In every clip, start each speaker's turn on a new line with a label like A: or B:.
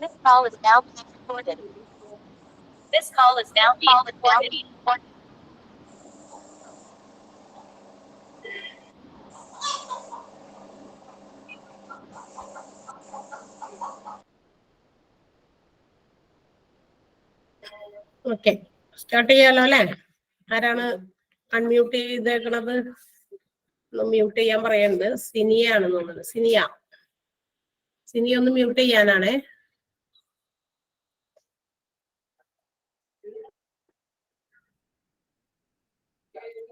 A: This call is now being recorded. This call is now being recorded.
B: Okay, start ചെയ്യാലോ അല്ലെ? ആരാണ് unmute ചെയ്തേക്കണത്? Mute ചെയ്യാൻ പറയുന്നത് സിനിയാണെന്ന് തോന്നുന്നത്. സിനിയ ഒന്ന് മ്യൂട്ട് ചെയ്യാനാണ്.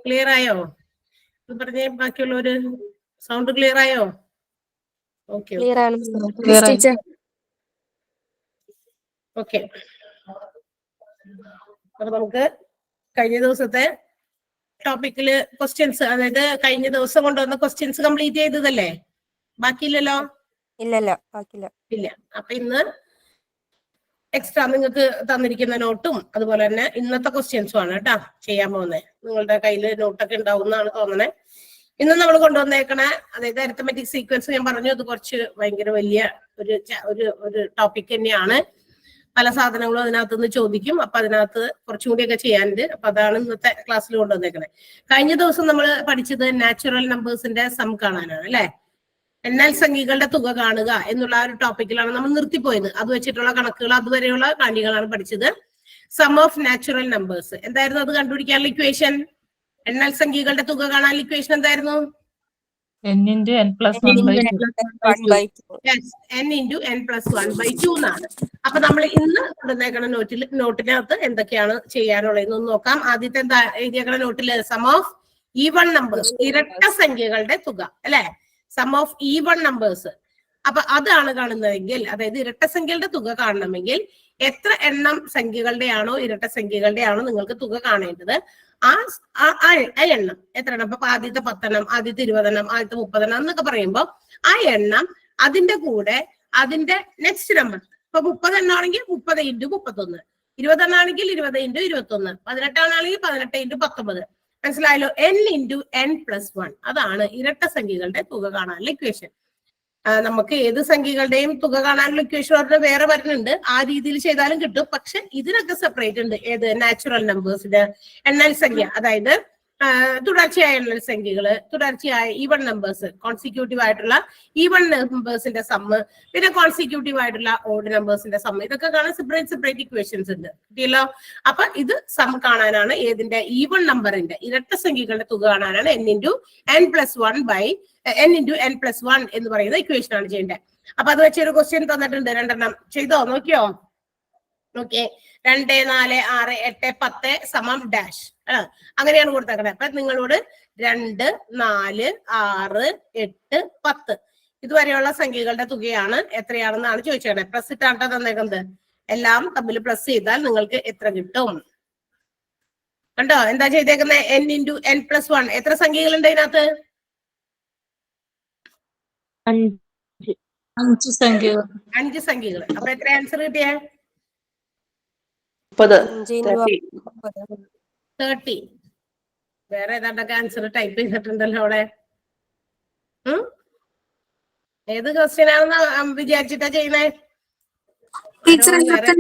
B: ക്ലിയർ ആയോ? പറഞ്ഞേ, ബാക്കിയുള്ളവര് സൗണ്ട് ക്ലിയർ ആയോ? Okay okay. അപ്പൊ നമുക്ക് കഴിഞ്ഞ ദിവസത്തെ ടോപ്പിക്കില് ക്വസ്റ്റ്യൻസ്, അതായത് കഴിഞ്ഞ ദിവസം കൊണ്ടുവന്ന ക്വസ്റ്റ്യൻസ് കംപ്ലീറ്റ് ചെയ്തതല്ലേ? ബാക്കിയില്ലല്ലോ? ഇല്ല. അപ്പൊ ഇന്ന് എക്സ്ട്രാ നിങ്ങൾക്ക് തന്നിരിക്കുന്ന നോട്ടും അതുപോലെ തന്നെ ഇന്നത്തെ ക്വസ്റ്റ്യൻസും ആണ് കേട്ടാ ചെയ്യാൻ പോകുന്നത്. നിങ്ങളുടെ കയ്യിൽ നോട്ടൊക്കെ ഉണ്ടാവും എന്നാണ് തോന്നണേ. ഇന്ന് നമ്മൾ കൊണ്ടുവന്നേക്കണ, അതായത് അരിത്തമെറ്റിക് സീക്വൻസ് ഞാൻ പറഞ്ഞു, അത് കുറച്ച് ഭയങ്കര വലിയ ഒരു ടോപ്പിക് തന്നെയാണ്. പല സാധനങ്ങളും അതിനകത്ത് നിന്ന് ചോദിക്കും. അപ്പൊ അതിനകത്ത് കുറച്ചും കൂടിയൊക്കെ ചെയ്യാനുണ്ട്. അപ്പൊ അതാണ് ഇന്നത്തെ ക്ലാസ്സിൽ കൊണ്ടുവന്നേക്കണേ. കഴിഞ്ഞ ദിവസം നമ്മൾ പഠിച്ചത് നാച്ചുറൽ നമ്പേഴ്സിന്റെ സം കാണാനാണ് അല്ലെ? എന്നാൽ സംഖ്യകളുടെ തുക കാണുക എന്നുള്ള ഒരു ടോപ്പിക്കിലാണ് നമ്മൾ നിർത്തിപ്പോയത്. അത് വെച്ചിട്ടുള്ള കണക്കുകൾ, അതുവരെയുള്ള കാര്യങ്ങളാണ് പഠിച്ചത്. സം ഓഫ് നാച്ചുറൽ നമ്പേഴ്സ് എന്തായിരുന്നു? അത് കണ്ടുപിടിക്കാനുള്ള ഇക്വേഷൻ, എന്നാൽ സംഖ്യകളുടെ തുക കാണാനുള്ള ഇക്വേഷൻ എന്തായിരുന്നു?
C: n into n plus 1/2.
B: Yes, n into n plus 1/2 എന്നാണ്. അപ്പൊ നമ്മൾ ഇന്ന് കൊടുത്തേക്കണ നോട്ടിനകത്ത് എന്തൊക്കെയാണ് ചെയ്യാനുള്ളതെന്ന് നോക്കാം. ആദ്യത്തെ എന്താ എഴുതിയേക്കണ നോട്ടില്? സം ഓഫ് ഈവൺ നമ്പേഴ്സ്, ഇരട്ട സംഖ്യകളുടെ തുക അല്ലെ? Sum of even numbers. അപ്പൊ അതാണ് കാണുന്നതെങ്കിൽ, അതായത് ഇരട്ട സംഖ്യകളുടെ തുക കാണണമെങ്കിൽ എത്ര എണ്ണം സംഖ്യകളുടെ ആണോ ഇരട്ട സംഖ്യകളുടെ ആണോ നിങ്ങൾക്ക് തുക കാണേണ്ടത്, ആ എണ്ണം എത്ര എണ്ണം, ഇപ്പൊ ആദ്യത്തെ 10 എണ്ണം, ആദ്യത്തെ 20 എണ്ണം, ആദ്യത്തെ 30 എണ്ണം എന്നൊക്കെ പറയുമ്പോൾ ആ എണ്ണം അതിന്റെ കൂടെ അതിന്റെ നെക്സ്റ്റ് നമ്പർ, ഇപ്പൊ 30 എണ്ണാണെങ്കിൽ 30 × 31, 20 എണ്ണാണെങ്കിൽ 20 × 21, 18 എണ്ണാണെങ്കിൽ 18 × 19. മനസ്സിലായല്ലോ? n × n + 1 അതാണ് ഇരട്ട സംഖ്യകളുടെ തുക കാണാനുള്ള ഇക്വേഷൻ. നമുക്ക് ഏത് സംഖ്യകളുടെയും തുക കാണാനുള്ള ഇക്വേഷൻ പറഞ്ഞാൽ വേറെ വരുന്നുണ്ട്. ആ രീതിയിൽ ചെയ്താലും കിട്ടും. പക്ഷെ ഇതിനൊക്കെ സെപ്പറേറ്റ് ഉണ്ട്. ഏത്? നാച്ചുറൽ നമ്പേഴ്സിന് എണ്ണൽ സംഖ്യ, അതായത് തുടർച്ചയായ എണ്ണൽ സംഖ്യകള്, തുടർച്ചയായ ഈവൺ നമ്പേഴ്സ്, കോൺസിക്യൂട്ടീവ് ആയിട്ടുള്ള ഈവൺ നമ്പേഴ്സിന്റെ സമ്മ്, പിന്നെ കോൺസിക്യൂട്ടീവ് ആയിട്ടുള്ള ഓഡ് നമ്പേഴ്സിന്റെ സമ്മ്, ഇതൊക്കെ കാണാൻ സെപ്പറേറ്റ് ഇക്വേഷൻസ് ഉണ്ട്. കിട്ടിയല്ലോ? അപ്പൊ ഇത് സം കാണാനാണ് ഏതിന്റെ? ഈവൺ നമ്പറിന്റെ, ഇരട്ട സംഖ്യകളുടെ തുക കാണാനാണ് n × n + 1 എന്ന് പറയുന്ന ഇക്വേഷൻ ആണ് ചെയ്യേണ്ടത്. അപ്പൊ അത് വെച്ചൊരു ക്വസ്റ്റ്യൻ തന്നിട്ടുണ്ട്, 2 എണ്ണം. ചെയ്തോ? നോക്കിയോ? ഓക്കെ. 2, 4, 6, 8, 10 ഡാഷ് അങ്ങനെയാണ് കൊടുത്തേക്കുന്നത്. അപ്പൊ നിങ്ങളോട് 2, 4, 6, 8, 10 ഇതുവരെയുള്ള സംഖ്യകളുടെ തുകയാണ് എത്രയാണെന്നാണ് ചോദിച്ചത്. പ്ലസ് ഇട്ടാണ് തന്നേക്കുന്നത്. എല്ലാം തമ്മിൽ പ്ലസ് ചെയ്താൽ നിങ്ങൾക്ക് എത്ര കിട്ടും? കണ്ടോ എന്താ ചെയ്തേക്കുന്നത്? n × n + 1. എത്ര സംഖ്യകളുണ്ട് ഇതിനകത്ത്?
C: 5 സംഖ്യകൾ.
B: 5 സംഖ്യകൾ. അപ്പൊ എത്ര ആൻസർ കിട്ടിയേ? 30. വേറെ ഏതാണ്ടൊക്കെ ആൻസർ ടൈപ്പ് ചെയ്തിട്ടുണ്ടല്ലോ അവിടെ. ഏത് ക്വസ്റ്റ്യൻ ആണെന്ന് വിചാരിച്ചിട്ടാ ചെയ്യുന്നേ?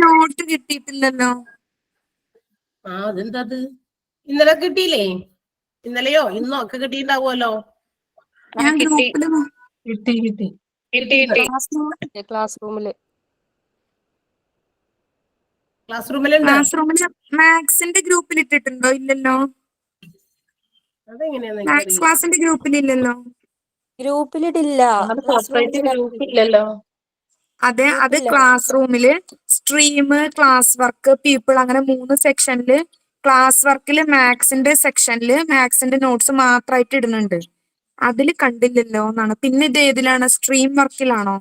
D: നോട്ട് കിട്ടിയിട്ടില്ലല്ലോ.
B: അതെന്താ? ഇന്നലെ കിട്ടിയില്ലേ? ഇന്നലെയോ ഇന്നോ ഒക്കെ കിട്ടിയിട്ടുണ്ടാവുമല്ലോ.
D: ക്ലാസ് റൂമില്
B: ക്ലാസ്
D: മാത്സിന്റെ ഗ്രൂപ്പിൽ ഇട്ടിട്ടുണ്ടോ? ഇല്ലല്ലോ.
B: അതെങ്ങനെയാ?
D: മാത്സ് ക്ലാസിന്റെ ഗ്രൂപ്പിലില്ലല്ലോ.
C: ഗ്രൂപ്പിലിട്ടില്ല.
D: അതെ, അത് ക്ലാസ് റൂമില് സ്ട്രീം, ക്ലാസ് വർക്ക്, പീപ്പിൾ അങ്ങനെ 3 സെക്ഷനില് ക്ലാസ് വർക്കില് മാത്സിന്റെ സെക്ഷനില് മാത്സിന്റെ നോട്ട്സ് മാത്രമായിട്ട് ഇടുന്നുണ്ട്. അതില് കണ്ടില്ലല്ലോ എന്നാണ്. പിന്നെ ഇത് ഏതിലാണ്? സ്ട്രീം വർക്കിലാണോ?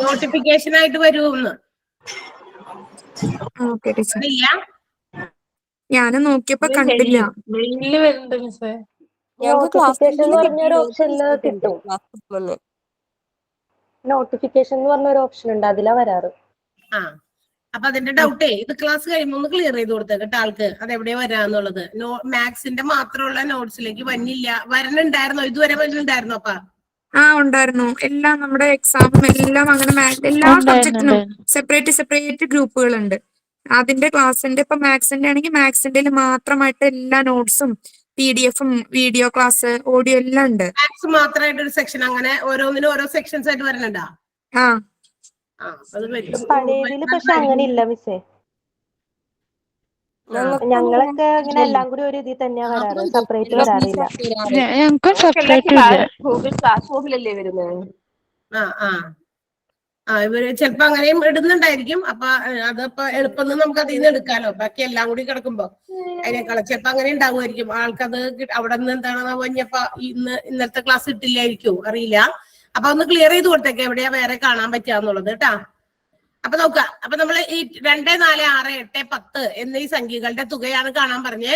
B: നോട്ടിഫിക്കേഷൻ ആയിട്ട് വരുമെന്ന്.
D: ഞാൻ നോക്കിയപ്പോ കണ്ടില്ല.
A: നോട്ടിഫിക്കേഷൻ എന്ന് പറഞ്ഞ ഒരു ഓപ്ഷനിൽ കിട്ടും. നോട്ടിഫിക്കേഷൻ എന്ന് പറഞ്ഞ ഒരു ഓപ്ഷൻ ഉണ്ട്, അതിലാ വരാറ്.
B: അപ്പൊ അതിന്റെ ഡൗട്ടേ ഇത് ക്ലാസ് കഴിയുമ്പോൾ ഒന്ന് ക്ലിയർ ചെയ്ത് കൊടുത്തേക്കട്ടെ ആൾക്ക്, അതെവിടെയാ വരാന്നുള്ളത്. മാത്സിന്റെ മാത്രമുള്ള നോട്ട്സിലേക്ക് വരണില്ല. വരണുണ്ടായിരുന്നോ? ഇതുവരെ വരണിണ്ടായിരുന്നോ? അപ്പ
D: ഉണ്ടായിരുന്നു. എല്ലാം നമ്മുടെ എക്സാമും എല്ലാം അങ്ങനെ എല്ലാ സബ്ജക്റ്റിനും സെപ്പറേറ്റ് ഗ്രൂപ്പുകളുണ്ട്. അതിന്റെ ക്ലാസ്സിന്റെ ഇപ്പൊ മാത്സിന്റെ ആണെങ്കിൽ മാത്സിന്റെ മാത്രമായിട്ട് എല്ലാ നോട്ട്സും PDF-ഉം വീഡിയോ ക്ലാസ് ഓഡിയോ എല്ലാം ഉണ്ട്.
B: മാത്സ് മാത്രമായിട്ട് ഒരു സെക്ഷൻ, അങ്ങനെ ഓരോന്നിനും ഓരോ സെക്ഷൻസ് ആയിട്ട് വരുന്നുണ്ടോ?
D: ആ
E: പഴയതില് പക്ഷെ അങ്ങനെ ഇല്ല മിസ്സേ. ഞങ്ങളൊക്കെ ഇങ്ങനെ എല്ലാം കൂടി ഒരു ഇതിൽ തന്നെയാ വരാറ്, സെപ്പറേറ്റ് വരാറില്ല.
C: ഞങ്ങൾക്ക് സെപ്പറേറ്റ് ഇല്ല.
E: ഗൂഗിൾ ക്ലാസ് റൂമിലല്ലേ വരുന്നത്.
B: ഇവര് ചിലപ്പോ അങ്ങനെയും ഇടുന്നുണ്ടായിരിക്കും. അപ്പൊ അതപ്പോ എളുപ്പം നമുക്ക് അതിൽ നിന്ന് എടുക്കാലോ. ബാക്കി എല്ലാം കൂടി കിടക്കുമ്പോ അതിനേക്കാളും ചിലപ്പോ അങ്ങനെ ഉണ്ടാവുമായിരിക്കും. ആൾക്കത് അവിടെ നിന്ന് എന്താണെന്ന് പറഞ്ഞപ്പോ ഇന്നത്തെ ക്ലാസ് ഇട്ടില്ലായിരിക്കും, അറിയില്ല. അപ്പൊ ഒന്ന് ക്ലിയർ ചെയ്ത് കൊടുത്തേക്ക് എവിടെയാ വേറെ കാണാൻ പറ്റുകയെന്നുള്ളത് കേട്ടാ. അപ്പൊ നോക്കാം. അപ്പൊ നമ്മള് ഈ 2, 4, 6, 8, 10 എന്നീ സംഖ്യകളുടെ തുകയാണ് കാണാൻ പറഞ്ഞേ.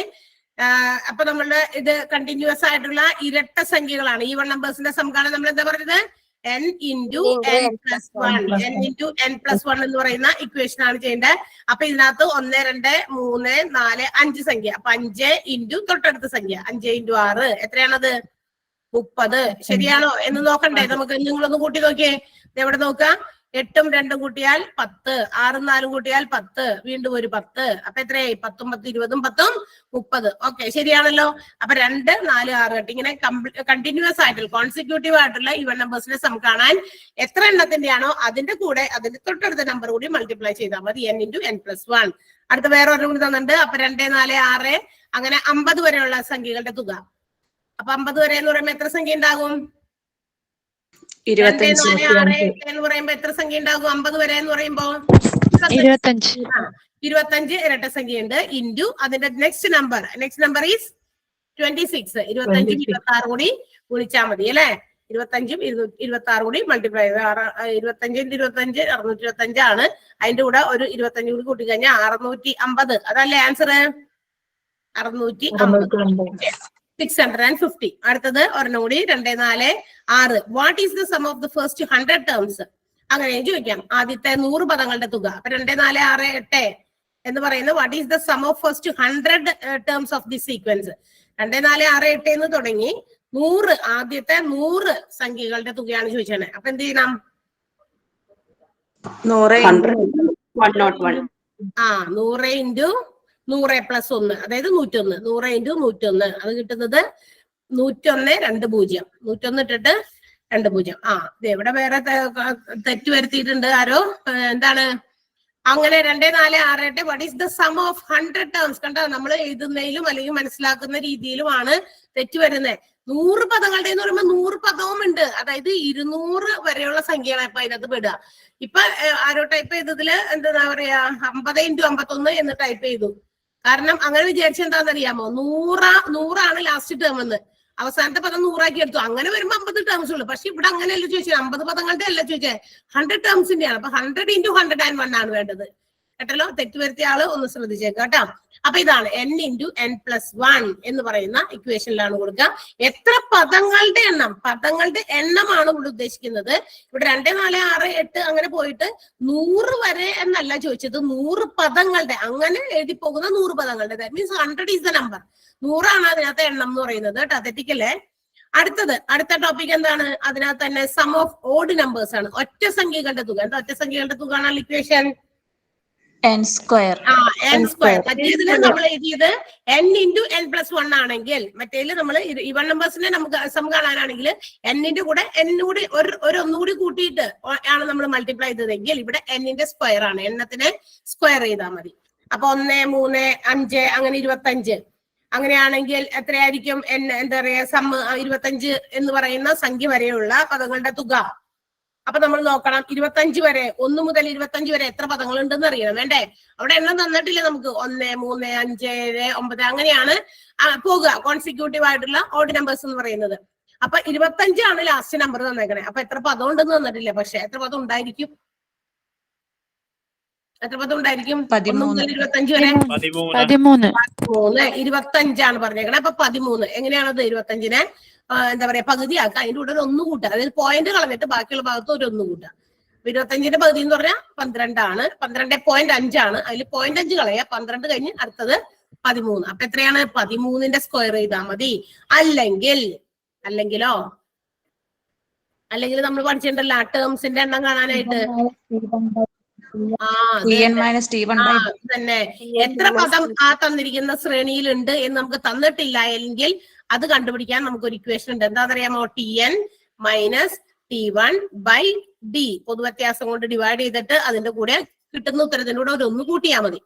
B: അപ്പൊ നമ്മളുടെ ഇത് കണ്ടിന്യൂസ് ആയിട്ടുള്ള ഇരട്ട സംഖ്യകളാണ്. ഈവൺ നമ്പേഴ്സിന്റെ സം കാണാൻ നമ്മൾ എന്താ പറഞ്ഞത്? n into n plus 1. n into n plus 1 എന്ന് പറയുന്ന ഇക്വേഷൻ ആണ് ചെയ്യേണ്ടത്. അപ്പൊ ഇതിനകത്ത് 1, 2, 3, 4, 5 സംഖ്യ. അപ്പൊ 5 into തൊട്ടടുത്ത സംഖ്യ 5 into 6 എത്രയാണത്? 30. ശരിയാണോ എന്ന് നോക്കണ്ടേ നമുക്ക്? നിങ്ങളൊന്ന് കൂട്ടി നോക്കിയേ. എവിടെ നോക്കാം? 8ഉം 2ഉം കൂട്ടിയാൽ 10, 6ഉം 4ഉം കൂട്ടിയാൽ 10, വീണ്ടും ഒരു 10. അപ്പൊ എത്രയായി? 10ഉം 10, 20ഉം 10ഉം 30. ഓക്കെ, ശരിയാണല്ലോ. അപ്പൊ 2, 4, 6 8 ഇങ്ങനെ കണ്ടിന്യൂസ് ആയിട്ടുള്ള കോൺസിക്യൂട്ടീവ് ആയിട്ടുള്ള ഈവൻ നമ്പേഴ്സിനെ സം കാണാൻ എത്ര എണ്ണത്തിന്റെയാണോ അതിന്റെ കൂടെ അതിന്റെ തൊട്ടടുത്ത നമ്പർ കൂടി മൾട്ടിപ്ലൈ ചെയ്താൽ മതി. n into n plus 1. അടുത്ത വേറെ ഒരെണ്ണം കൂടി തന്നിട്ടുണ്ട്. അപ്പൊ 2, 4, 6 അങ്ങനെ 50 വരെയുള്ള സംഖ്യകളുടെ തുക. അപ്പൊ 50 വരെ എന്ന് പറയുമ്പോ എത്ര സംഖ്യ ഉണ്ടാകും? 2, 4, 6, 8 എന്ന് പറയുമ്പോ എത്ര സംഖ്യ ഉണ്ടാകും? 50 വരെ എന്ന് പറയുമ്പോ 25 ഇരട്ട സംഖ്യ ഉണ്ട്. ഇൻറ്റു അതിന്റെ നെക്സ്റ്റ് നമ്പർ ഈസ് 26. 25ഉം 26 കൂടി ഗുണിച്ചാൽ മതി അല്ലെ. 25ഉം 26 കൂടി മൾട്ടിപ്ലൈ ചെയ്ത് 25 25 625 ആണ്. അതിന്റെ കൂടെ ഒരു 25 കൂടി കൂട്ടി കഴിഞ്ഞാൽ 650. അതല്ലേ ആൻസർ? 650. 650. അടുത്തത് ഒരെണ്ണം കൂടി 2, 4, 6. What is the sum of the first 100 terms? അങ്ങനെയും ചോദിക്കാം. ആദ്യത്തെ 100 പദങ്ങളുടെ തുക. അപ്പൊ 2, 4, 6, 8 എന്ന് പറയുന്നത് what is the sum of first 100 terms of the sequence. 2, 4, 6, 8 എന്ന് തുടങ്ങി 100 ആദ്യത്തെ 100 സംഖ്യകളുടെ തുകയാണ് ചോദിച്ചത്. അപ്പൊ എന്ത് ചെയ്യണം?
E: 100
B: into 100 plus 1, അതായത് 101. 100 into 101 അത് കിട്ടുന്നത് 101 20. 101 ഇട്ടിട്ട് 20. ഇത് എവിടെ വേറെ തെറ്റ് വരുത്തിയിട്ടുണ്ട് ആരോ. എന്താണ് അങ്ങനെ? 2, 4, 6, 8 what is the sum of 100 terms? കണ്ടോ, നമ്മൾ എഴുതുന്നതിലും അല്ലെങ്കിൽ മനസ്സിലാക്കുന്ന രീതിയിലുമാണ് തെറ്റ് വരുന്നത്. 100 പദങ്ങളുടെ എന്ന് പറയുമ്പോൾ 100 പദവും ഉണ്ട്. അതായത് 200 വരെയുള്ള സംഖ്യയാണ് ഇപ്പൊ അതിനകത്ത് പെടുക. ഇപ്പൊ ആരോ ടൈപ്പ് ചെയ്തതില് എന്താ പറയാ 50 into 51 എന്ന് ടൈപ്പ് ചെയ്തു. കാരണം അങ്ങനെ വിചാരിച്ച എന്താണെന്നറിയാമോ? 100 ലാസ്റ്റ് ടേം എന്ന്, അവസാനത്തെ പദം 100 എടുത്തു. അങ്ങനെ വരുമ്പോ 50 ടേംസ് ഉള്ളു. പക്ഷെ ഇവിടെ അങ്ങനെയല്ല ചോദിച്ചത്, 50 പദങ്ങളുടെ അല്ല ചോദിച്ചത്, 100 ടേംസിന്റെയാണ്. അപ്പൊ 100 into 101 ആണ് വേണ്ടത്. കേട്ടല്ലോ? തെറ്റ് വരുത്തിയ ആള് ഒന്ന് ശ്രദ്ധിച്ചേക്കാം കേട്ടോ. അപ്പൊ ഇതാണ് n into n plus 1 എന്ന് പറയുന്ന ഇക്വേഷനിലാണ് കൊടുക്കുക. എത്ര പദങ്ങളുടെ എണ്ണമാണ് ഇവിടെ ഉദ്ദേശിക്കുന്നത്. ഇവിടെ 2, 4, 6, 8 അങ്ങനെ പോയിട്ട് 100 വരെ എന്നല്ല ചോദിച്ചത്, 100 പദങ്ങളുടെ, അങ്ങനെ എഴുതി പോകുന്ന 100 പദങ്ങളുടെ. That means 100 is the number. 100 ആണ് അതിനകത്ത് എണ്ണം എന്ന് പറയുന്നത് കേട്ടോ. തെറ്റിക്കല്ലേ? അടുത്ത ടോപ്പിക് എന്താണ്? അതിനകത്ത് തന്നെ സം ഓഫ് ഓഡ് നമ്പേഴ്സ് ആണ്. ഒറ്റ സംഖ്യകളുടെ തുക. എന്താ ഒറ്റ സംഖ്യകളുടെ തുക ആണ് equation?
C: n square.
B: n square. മറ്റേതില് നമ്മൾ എഴുതിയത് n into n plus 1 ആണെങ്കിൽ, മറ്റേതില് നമ്മൾ ഈവൺ നമ്പേഴ്സിനെ നമുക്ക് സം കാണാനാണെങ്കിൽ n-ന്റെ കൂടെ n കൂടി ഒന്നുകൂടി കൂട്ടിയിട്ട് ആണ് നമ്മൾ മൾട്ടിപ്ലൈ ചെയ്തതെങ്കിൽ ഇവിടെ n-ന്റെ സ്ക്വയർ ആണ്. എണ്ണത്തിനെ സ്ക്വയർ ചെയ്താൽ മതി. അപ്പൊ 1, 3, 5 അങ്ങനെ 25. അങ്ങനെയാണെങ്കിൽ എത്രയായിരിക്കും? എന്താ പറയാ സം 25 എന്ന് പറയുന്ന സംഖ്യ വരെയുള്ള പദങ്ങളുടെ തുക. അപ്പൊ നമ്മൾ നോക്കണം 25 വരെ, 1 മുതൽ 25 വരെ എത്ര പദങ്ങൾ ഉണ്ടെന്ന് അറിയണം. വേണ്ടേ? അവിടെ എണ്ണം തന്നിട്ടില്ല നമുക്ക്. 1, 3, 5, 7, 9 അങ്ങനെയാണ് പോകുക കോൺസിക്യൂട്ടീവ് ആയിട്ടുള്ള ഓഡ് നമ്പേഴ്സ് എന്ന് പറയുന്നത്. അപ്പൊ 25 ആണ് ലാസ്റ്റ് നമ്പർ തന്നേക്കണേ. അപ്പൊ എത്ര പദം ഉണ്ടെന്ന് തന്നിട്ടില്ല. പക്ഷെ എത്ര പദം ഉണ്ടായിരിക്കും? 1 മുതൽ 25 വരെ
C: 13.
B: 25 പറഞ്ഞേക്കണേ. അപ്പൊ 13. എങ്ങനെയാണത്? 25-നെ എന്താ പറയാ പകുതിയാക്കുക. അതിന്റെ കൂടെ ഒരു 1 കൂട്ടുക. അതായത് പോയിന്റ് കളഞ്ഞിട്ട് ബാക്കിയുള്ള ഭാഗത്ത് ഒരു 1 കൂട്ടുക. 25-ന്റെ പകുതി എന്ന് പറഞ്ഞാൽ 12 ആണ്. 12.5 ആണ്. അതിൽ 0.5 കളയുക. 12 കഴിഞ്ഞ് അടുത്തത് 13. അപ്പൊ എത്രയാണ്? 13-ന്റെ സ്ക്വയർ ചെയ്താൽ മതി. അല്ലെങ്കിലോ അല്ലെങ്കിൽ നമ്മൾ പഠിച്ചിട്ടുണ്ടല്ലോ ടേംസിന്റെ എണ്ണം കാണാനായിട്ട്. തന്നെ എത്ര പദം ആ തന്നിരിക്കുന്ന ശ്രേണിയിലുണ്ട് എന്ന് നമുക്ക് തന്നിട്ടില്ല എങ്കിൽ അത് കണ്ടുപിടിക്കാൻ നമുക്ക് ഒരു ഇക്വേഷൻ ഉണ്ട്. എന്താണെന്നറിയാമോ? TN minus T1 by D പൊതുവ്യത്യാസം കൊണ്ട് ഡിവൈഡ് ചെയ്തിട്ട് അതിന്റെ കൂടെ കിട്ടുന്ന ഉത്തരത്തിന്റെ കൂടെ ഒരു 1 കൂട്ടിയാൽ മതി.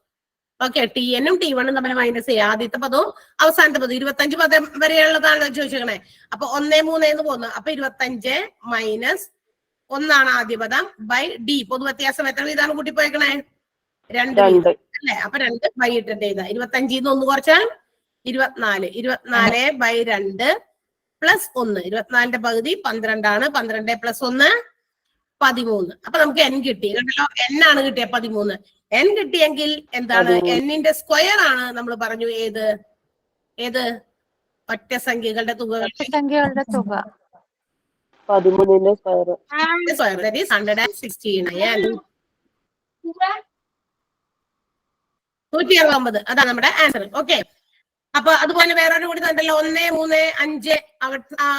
B: ഓക്കെ, TN ഉം T1 ഉം തമ്മിൽ മൈനസ് ചെയ്യുക. ആദ്യത്തെ പദവും അവസാനത്തെ പദവും 25 പദം വരെയുള്ളതാണ് ചോദിച്ചേക്കണേ. അപ്പൊ 1 3 എന്ന് പോകുന്നു. അപ്പൊ 25 മൈനസ് 1 ആദ്യ പദം ബൈ D പൊതുവ്യത്യാസം എത്ര വീതമാണ് കൂട്ടിപ്പോയേക്കണേ? 2 അല്ലെ? അപ്പൊ 2 ബൈ ഇട്ടിട്ട് ചെയ്താ 25 1 കുറച്ചാൽ 24. 24 ബൈ 2 പ്ലസ് 1. 24ന്റെ പകുതി 12 ആണ്. 12 പ്ലസ് 1 13. അപ്പൊ നമുക്ക് N കിട്ടി. കണ്ടല്ലോ, N ആണ് കിട്ടിയ 13. N കിട്ടിയെങ്കിൽ എന്താണ്? N-ന്റെ സ്ക്വയർ ആണ് നമ്മൾ പറഞ്ഞു. ഏത് ഒറ്റ സംഖ്യകളുടെ തുകകൾ?
C: സംഖ്യകളുടെ തുക
F: 13ന്റെ സ്ക്വയർ.
B: That is 169. 169. അതാണ് നമ്മുടെ ആൻസർ. ഓക്കെ, അപ്പൊ അതുപോലെ വേറൊരു കൂടി തന്നല്ലോ. 1 3 5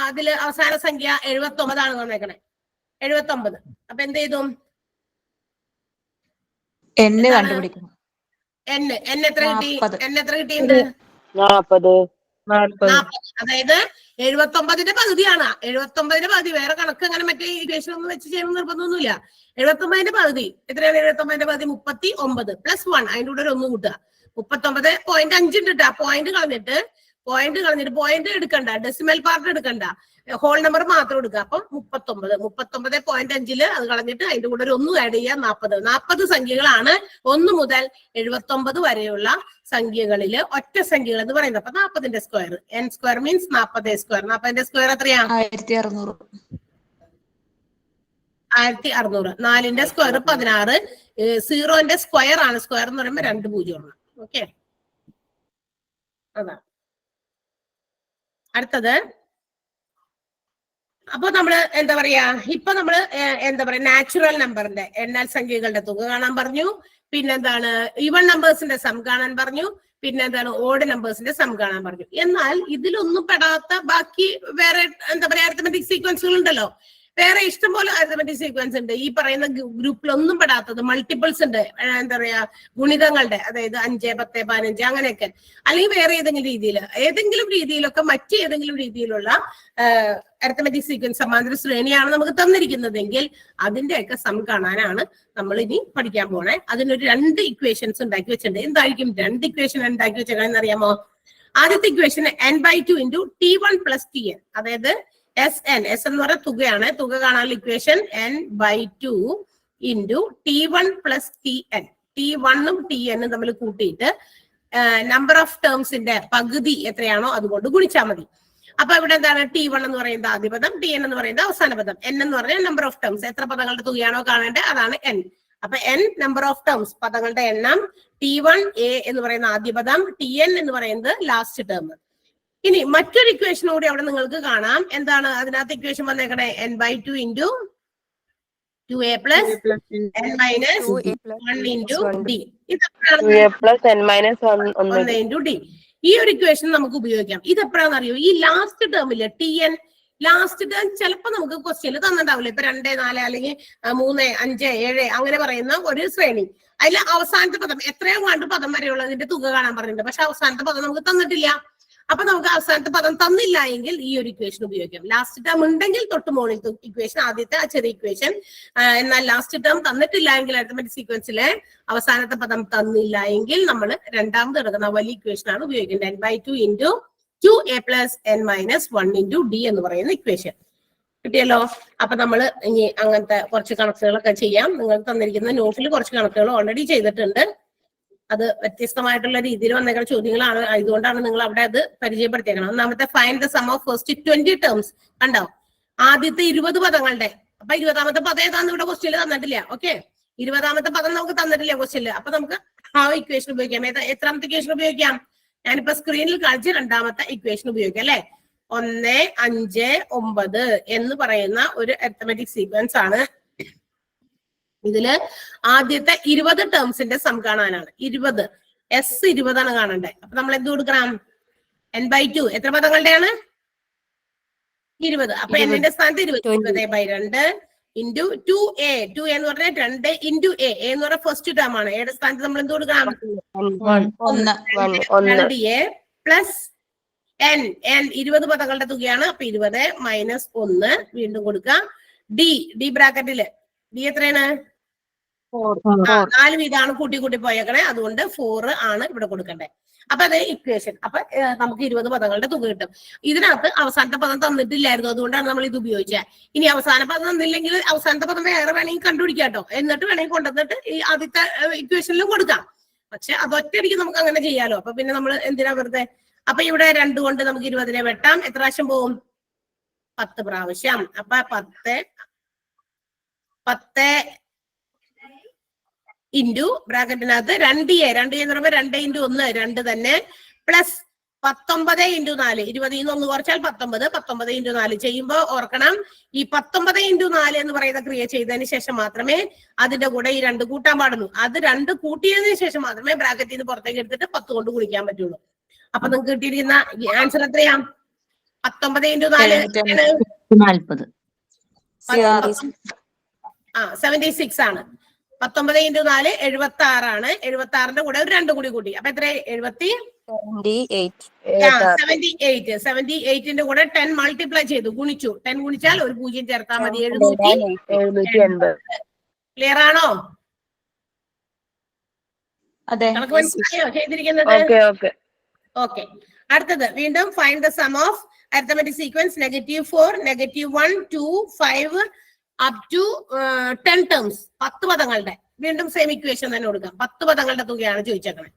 B: അതില് അവസാന സംഖ്യ 79 ആണ് തന്നേക്കണേ. 79. അപ്പൊ എന്ത് ചെയ്തു?
C: N കണ്ടുപിടിക്കണം.
B: N എത്ര കിട്ടി? N എത്ര കിട്ടിയിട്ടുണ്ട്?
F: 40.
B: അതായത് 79ന്റെ പകുതിയാണ്. 79ന്റെ പകുതി. വേറെ കണക്ക് അങ്ങനെ മറ്റേ ഇക്വേഷൻ ഒന്നും വെച്ച് ചെയ്യണം നിർബന്ധമൊന്നുമില്ല. 79ന്റെ പകുതി എത്രയാണ്? 79ന്റെ പകുതി 39 പ്ലസ് 1. അതിന്റെ കൂടെ ഒരു 1 കൂട്ടുക. 39.5 ഉണ്ട്. ആ പോയിന്റ് കളഞ്ഞിട്ട് പോയിന്റ് എടുക്കണ്ട, ഡെസിമൽ പാർട്ട് എടുക്കണ്ട, ഹോൾ നമ്പർ മാത്രം എടുക്കുക. അപ്പം 39.5 അത് കളഞ്ഞിട്ട് അതിന്റെ കൂടെ ഒരു 1 ആഡ് ചെയ്യുക. 40 സംഖ്യകളാണ് 1 മുതൽ 79 വരെയുള്ള സംഖ്യകളില് ഒറ്റ സംഖ്യകൾ എന്ന് പറയുന്നത്. അപ്പൊ 40ന്റെ square. N square means 40 square. 40ന്റെ സ്ക്വയർ എത്രയാ?
C: 1600.
B: 1600. 4ന്റെ സ്ക്വയർ 16. 0ന്റെ സ്ക്വയർ ആണ്. സ്ക്വയർ എന്ന് പറയുമ്പോൾ 2 പൂജ്യമാണ്. ഓക്കെ, അതാണ് അടുത്തത്. അപ്പൊ നമ്മള് എന്താ പറയാ, ഇപ്പൊ നമ്മള് എന്താ പറയാ, നാച്ചുറൽ നമ്പറിന്റെ എണ്ണൽ സംഖ്യകളുടെ തുക കാണാൻ പറഞ്ഞു. പിന്നെന്താണ്? ഈവൺ നമ്പേഴ്സിന്റെ സം കാണാൻ പറഞ്ഞു. പിന്നെന്താണ്? ഓഡ് നമ്പേഴ്സിന്റെ സം കാണാൻ പറഞ്ഞു. എന്നാൽ ഇതിലൊന്നും പെടാത്ത ബാക്കി വേറെ എന്താ പറയാ അരിത്മെറ്റിക് സീക്വൻസുകൾ ഉണ്ടല്ലോ. വേറെ ഇഷ്ടംപോലെ അരിത്മെറ്റിക് സീക്വൻസ് ഉണ്ട്. ഈ പറയുന്ന ഗ്രൂപ്പിലൊന്നും പെടാത്തത് മൾട്ടിപ്പിൾസ് ഉണ്ട്. എന്താ പറയാ, ഗുണിതങ്ങളുടെ, അതായത് 5 10 15 അങ്ങനെയൊക്കെ. അല്ലെങ്കിൽ വേറെ ഏതെങ്കിലും രീതിയിലൊക്കെ മറ്റേതെങ്കിലും രീതിയിലുള്ള അരിത്മെറ്റിക് സീക്വൻസ് സമാന്തര ശ്രേണിയാണ് നമുക്ക് തന്നിരിക്കുന്നതെങ്കിൽ അതിന്റെയൊക്കെ സം കാണാനാണ് നമ്മൾ ഇനി പഠിക്കാൻ പോണേ. അതിനൊരു 2 ഇക്വേഷൻസ് ഉണ്ടാക്കി വെച്ചിട്ടുണ്ട്. എന്തായിരിക്കും 2 ഇക്വേഷൻ ഉണ്ടാക്കി വെച്ചേക്കണെന്ന് അറിയാമോ? ആദ്യത്തെ equation n/2 into T1 plus TN. അതായത് S എന്ന് പറഞ്ഞ തുകയാണ്. തുക കാണാനുള്ള equation n/2 into T1 plus TN. T1 ഉം TN ഉം തമ്മിൽ കൂട്ടിയിട്ട് നമ്പർ ഓഫ് ടേംസിന്റെ പകുതി എത്രയാണോ അതുകൊണ്ട് ഗുണിച്ചാൽ മതി. അപ്പൊ ഇവിടെ എന്താണ്? T1 എന്ന് പറയുന്നത് ആദ്യ പദം, TN എന്ന് പറയുന്നത് അവസാന പദം. N എന്ന് പറഞ്ഞാൽ നമ്പർ ഓഫ് ടേംസ്, എത്ര പദങ്ങളുടെ തുകയാണോ കാണേണ്ടത് അതാണ് N. അപ്പൊ N നമ്പർ ഓഫ് ടേംസ്, പദങ്ങളുടെ എണ്ണം. T1A എന്ന് പറയുന്ന ആദ്യ പദം, TN എന്ന് പറയുന്നത് ലാസ്റ്റ് ടേം. ഇനി മറ്റൊരു ഇക്വേഷൻ കൂടി അവിടെ നിങ്ങൾക്ക് കാണാം. എന്താണ് അതിനകത്ത് ഇക്വേഷൻ വന്നേക്കണേ? n/2 into 2a plus n minus 1 into d. ഇത് ഇൻറ്റു d. ഈ ഒരു ഇക്വേഷൻ നമുക്ക് ഉപയോഗിക്കാം. ഇത് എപ്പോഴാണെന്ന് അറിയോ? ഈ ലാസ്റ്റ് ടേമില് TN ലാസ്റ്റ് ടേം ചിലപ്പോൾ നമുക്ക് ക്വസ്റ്റ്യനിൽ തന്നിട്ടുണ്ടാവില്ല. ഇപ്പൊ 2 4 അല്ലെങ്കിൽ 3 5 7 അങ്ങനെ പറയുന്ന ഒരു ശ്രേണി. അതിൽ അവസാനത്തെ പദം എത്രയോ കണ്ട് പദം വരെയുള്ളതിന്റെ തുക കാണാൻ പറഞ്ഞിട്ടുണ്ട്. പക്ഷെ അവസാനത്തെ പദം നമുക്ക് തന്നിട്ടില്ല. അപ്പൊ നമുക്ക് അവസാനത്തെ പദം തന്നില്ല എങ്കിൽ ഈ ഒരു ഇക്വേഷൻ ഉപയോഗിക്കാം. ലാസ്റ്റ് ടേം ഉണ്ടെങ്കിൽ തൊട്ട് മുകളിൽ ഇക്വേഷൻ, ആദ്യത്തെ ആ ചെറിയ ഇക്വേഷൻ. എന്നാൽ ലാസ്റ്റ് ടേം തന്നിട്ടില്ല എങ്കിൽ അരിത്മെറ്റിക് സീക്വൻസിലെ അവസാനത്തെ പദം തന്നില്ല എങ്കിൽ നമ്മൾ രണ്ടാമത് എടുക്കുന്ന വലിയ ഇക്വേഷൻ ആണ് ഉപയോഗിക്കുന്നത്. n/2 into 2a plus n minus 1 into d എന്ന് പറയുന്ന ഇക്വേഷൻ. കിട്ടിയല്ലോ. അപ്പൊ നമ്മൾ ഇനി അങ്ങനത്തെ കുറച്ച് കണക്കുകളൊക്കെ ചെയ്യാം. നിങ്ങൾ തന്നിരിക്കുന്ന നോട്ടിൽ കുറച്ച് കണക്കുകൾ ഓൾറെഡി ചെയ്തിട്ടുണ്ട്. അത് വ്യത്യസ്തമായിട്ടുള്ള രീതിയിൽ വന്നേക്കുന്ന ചോദ്യങ്ങളാണ്. അതുകൊണ്ടാണ് നിങ്ങൾ അവിടെ അത് പരിചയപ്പെടുത്തിയേക്കണം. ഒന്നാമത്തെ find the sum of first 20 terms. കണ്ടോ? ആദ്യത്തെ 20 പദങ്ങളുടെ. അപ്പൊ 20ാമത്തെ പദം ഏതാന്ന് ഇവിടെ ക്വസ്റ്റ്യനിൽ തന്നിട്ടില്ല. ഓക്കെ, 20ാമത്തെ പദം നമുക്ക് തന്നിട്ടില്ല ക്വസ്റ്റ്യനിൽ. അപ്പൊ നമുക്ക് ആ ഇക്വേഷൻ ഉപയോഗിക്കാം. എത്രാമത്തെ ഇക്വേഷൻ ഉപയോഗിക്കാം? ഞാനിപ്പോ സ്ക്രീനിൽ കാണിച്ച് 2ാമത്തെ ഇക്വേഷൻ ഉപയോഗിക്കാം അല്ലെ. 1 5 9 എന്ന് പറയുന്ന ഒരു അരിത്മെറ്റിക് സീക്വൻസ് ആണ്. ഇതില് ആദ്യത്തെ 20 ടേംസിന്റെ സം കാണാനാണ്. 20 ആണ് കാണണ്ടേ. അപ്പൊ നമ്മൾ എന്ത് കൊടുക്കണം? n/2 എത്ര പദങ്ങളുടെയാണ്? 20. അപ്പൊ എന്നിന്റെ സ്ഥാനത്ത് 20/2 ഇൻറ്റു 2a. 2a എന്ന് പറഞ്ഞാൽ 2 ഇൻറ്റു a എന്ന് പറഞ്ഞാൽ ഫസ്റ്റ് ടേം ആണ്. എയുടെ സ്ഥാനത്ത് നമ്മൾ എന്ത് കൊടുക്കണം? 2a plus n. 20 പദങ്ങളുടെ തുകയാണ്. അപ്പൊ 20 മൈനസ് 1 വീണ്ടും കൊടുക്കാം. ഡി ബ്രാക്കറ്റില് ഡി എത്രയാണ്? 4 വീതമാണ് കൂട്ടി പോയേക്കണേ. അതുകൊണ്ട് 4 ആണ് ഇവിടെ കൊടുക്കണ്ടേ. അപ്പൊ അത് ഇക്വേഷൻ. അപ്പൊ നമുക്ക് 20 പദങ്ങളുടെ തുക കിട്ടും. ഇതിനകത്ത് അവസാനത്തെ പദം തന്നിട്ടില്ലായിരുന്നു, അതുകൊണ്ടാണ് നമ്മൾ ഇത് ഉപയോഗിച്ചത്. ഇനി അവസാന പദം തന്നില്ലെങ്കിൽ അവസാനത്തെ പദം വേറെ വേണമെങ്കിൽ കണ്ടുപിടിക്കാം കേട്ടോ. എന്നിട്ട് വേണമെങ്കിൽ കൊണ്ടുവന്നിട്ട് ഈ ആദ്യത്തെ ഇക്വേഷനിലും കൊടുക്കാം. പക്ഷെ അതൊറ്റയടിക്ക് നമുക്ക് അങ്ങനെ ചെയ്യാലോ. അപ്പൊ പിന്നെ നമ്മൾ എന്തിനാ വെറുതെ. അപ്പൊ ഇവിടെ 2 കൊണ്ട് നമുക്ക് 20നെ വെട്ടാം. എത്ര പ്രാവശ്യം പോവും? 10 പ്രാവശ്യം. അപ്പൊ 10 ഇൻറ്റു ബ്രാക്കറ്റിനകത്ത് 2a എന്ന് പറയുമ്പോൾ 2 ഇൻറ്റു 1 2 തന്നെ പ്ലസ് 19 ഇൻറ്റു 4. 20 1 കുറച്ചാൽ 19 ഇൻറ്റു 4 ചെയ്യുമ്പോൾ ഓർക്കണം, ഈ 19 ഇൻറ്റു 4 എന്ന് പറയുന്ന ക്രിയ ചെയ്തതിന് ശേഷം മാത്രമേ അതിന്റെ കൂടെ ഈ 2 കൂട്ടാൻ പാടുള്ളൂ. അത് 2 കൂട്ടിയതിനു ശേഷം മാത്രമേ ബ്രാക്കറ്റിൽ നിന്ന് പുറത്തേക്ക് എടുത്തിട്ട് 10 കൊണ്ട് കുടിക്കാൻ പറ്റുള്ളൂ. അപ്പൊ നിങ്ങൾക്ക് കിട്ടിയിരിക്കുന്ന ആൻസർ എത്രയാ? 19 ഇൻറ്റു 4
C: 40.
B: 76 ആണ്. 19 ഇൻറ്റു 4 76 ആണ്. 76ന്റെ കൂടെ ഒരു 2 കൂടി കൂട്ടി. അപ്പൊ എത്ര? 78ന്റെ കൂടെ 10 മൾട്ടിപ്ലൈ ചെയ്തു, ഗുണിച്ചു. 10 ഗുണിച്ചാൽ ഒരു 0 ചേർത്താൽ മതി. 780. ക്ലിയർ ആണോ? നമുക്ക് മനസ്സിലായോ ചെയ്തിരിക്കുന്നത്? ഓക്കെ. അടുത്തത് വീണ്ടും find the sum of arithmetic sequence -4, -1, 2, 5 up to 10 terms. 10 പദങ്ങളുടെ വീണ്ടും സെയിം ഇക്വേഷൻ തന്നെ കൊടുക്കാം. 10 പദങ്ങളുടെ തുകയാണ് ചോദിച്ചേക്കണേ.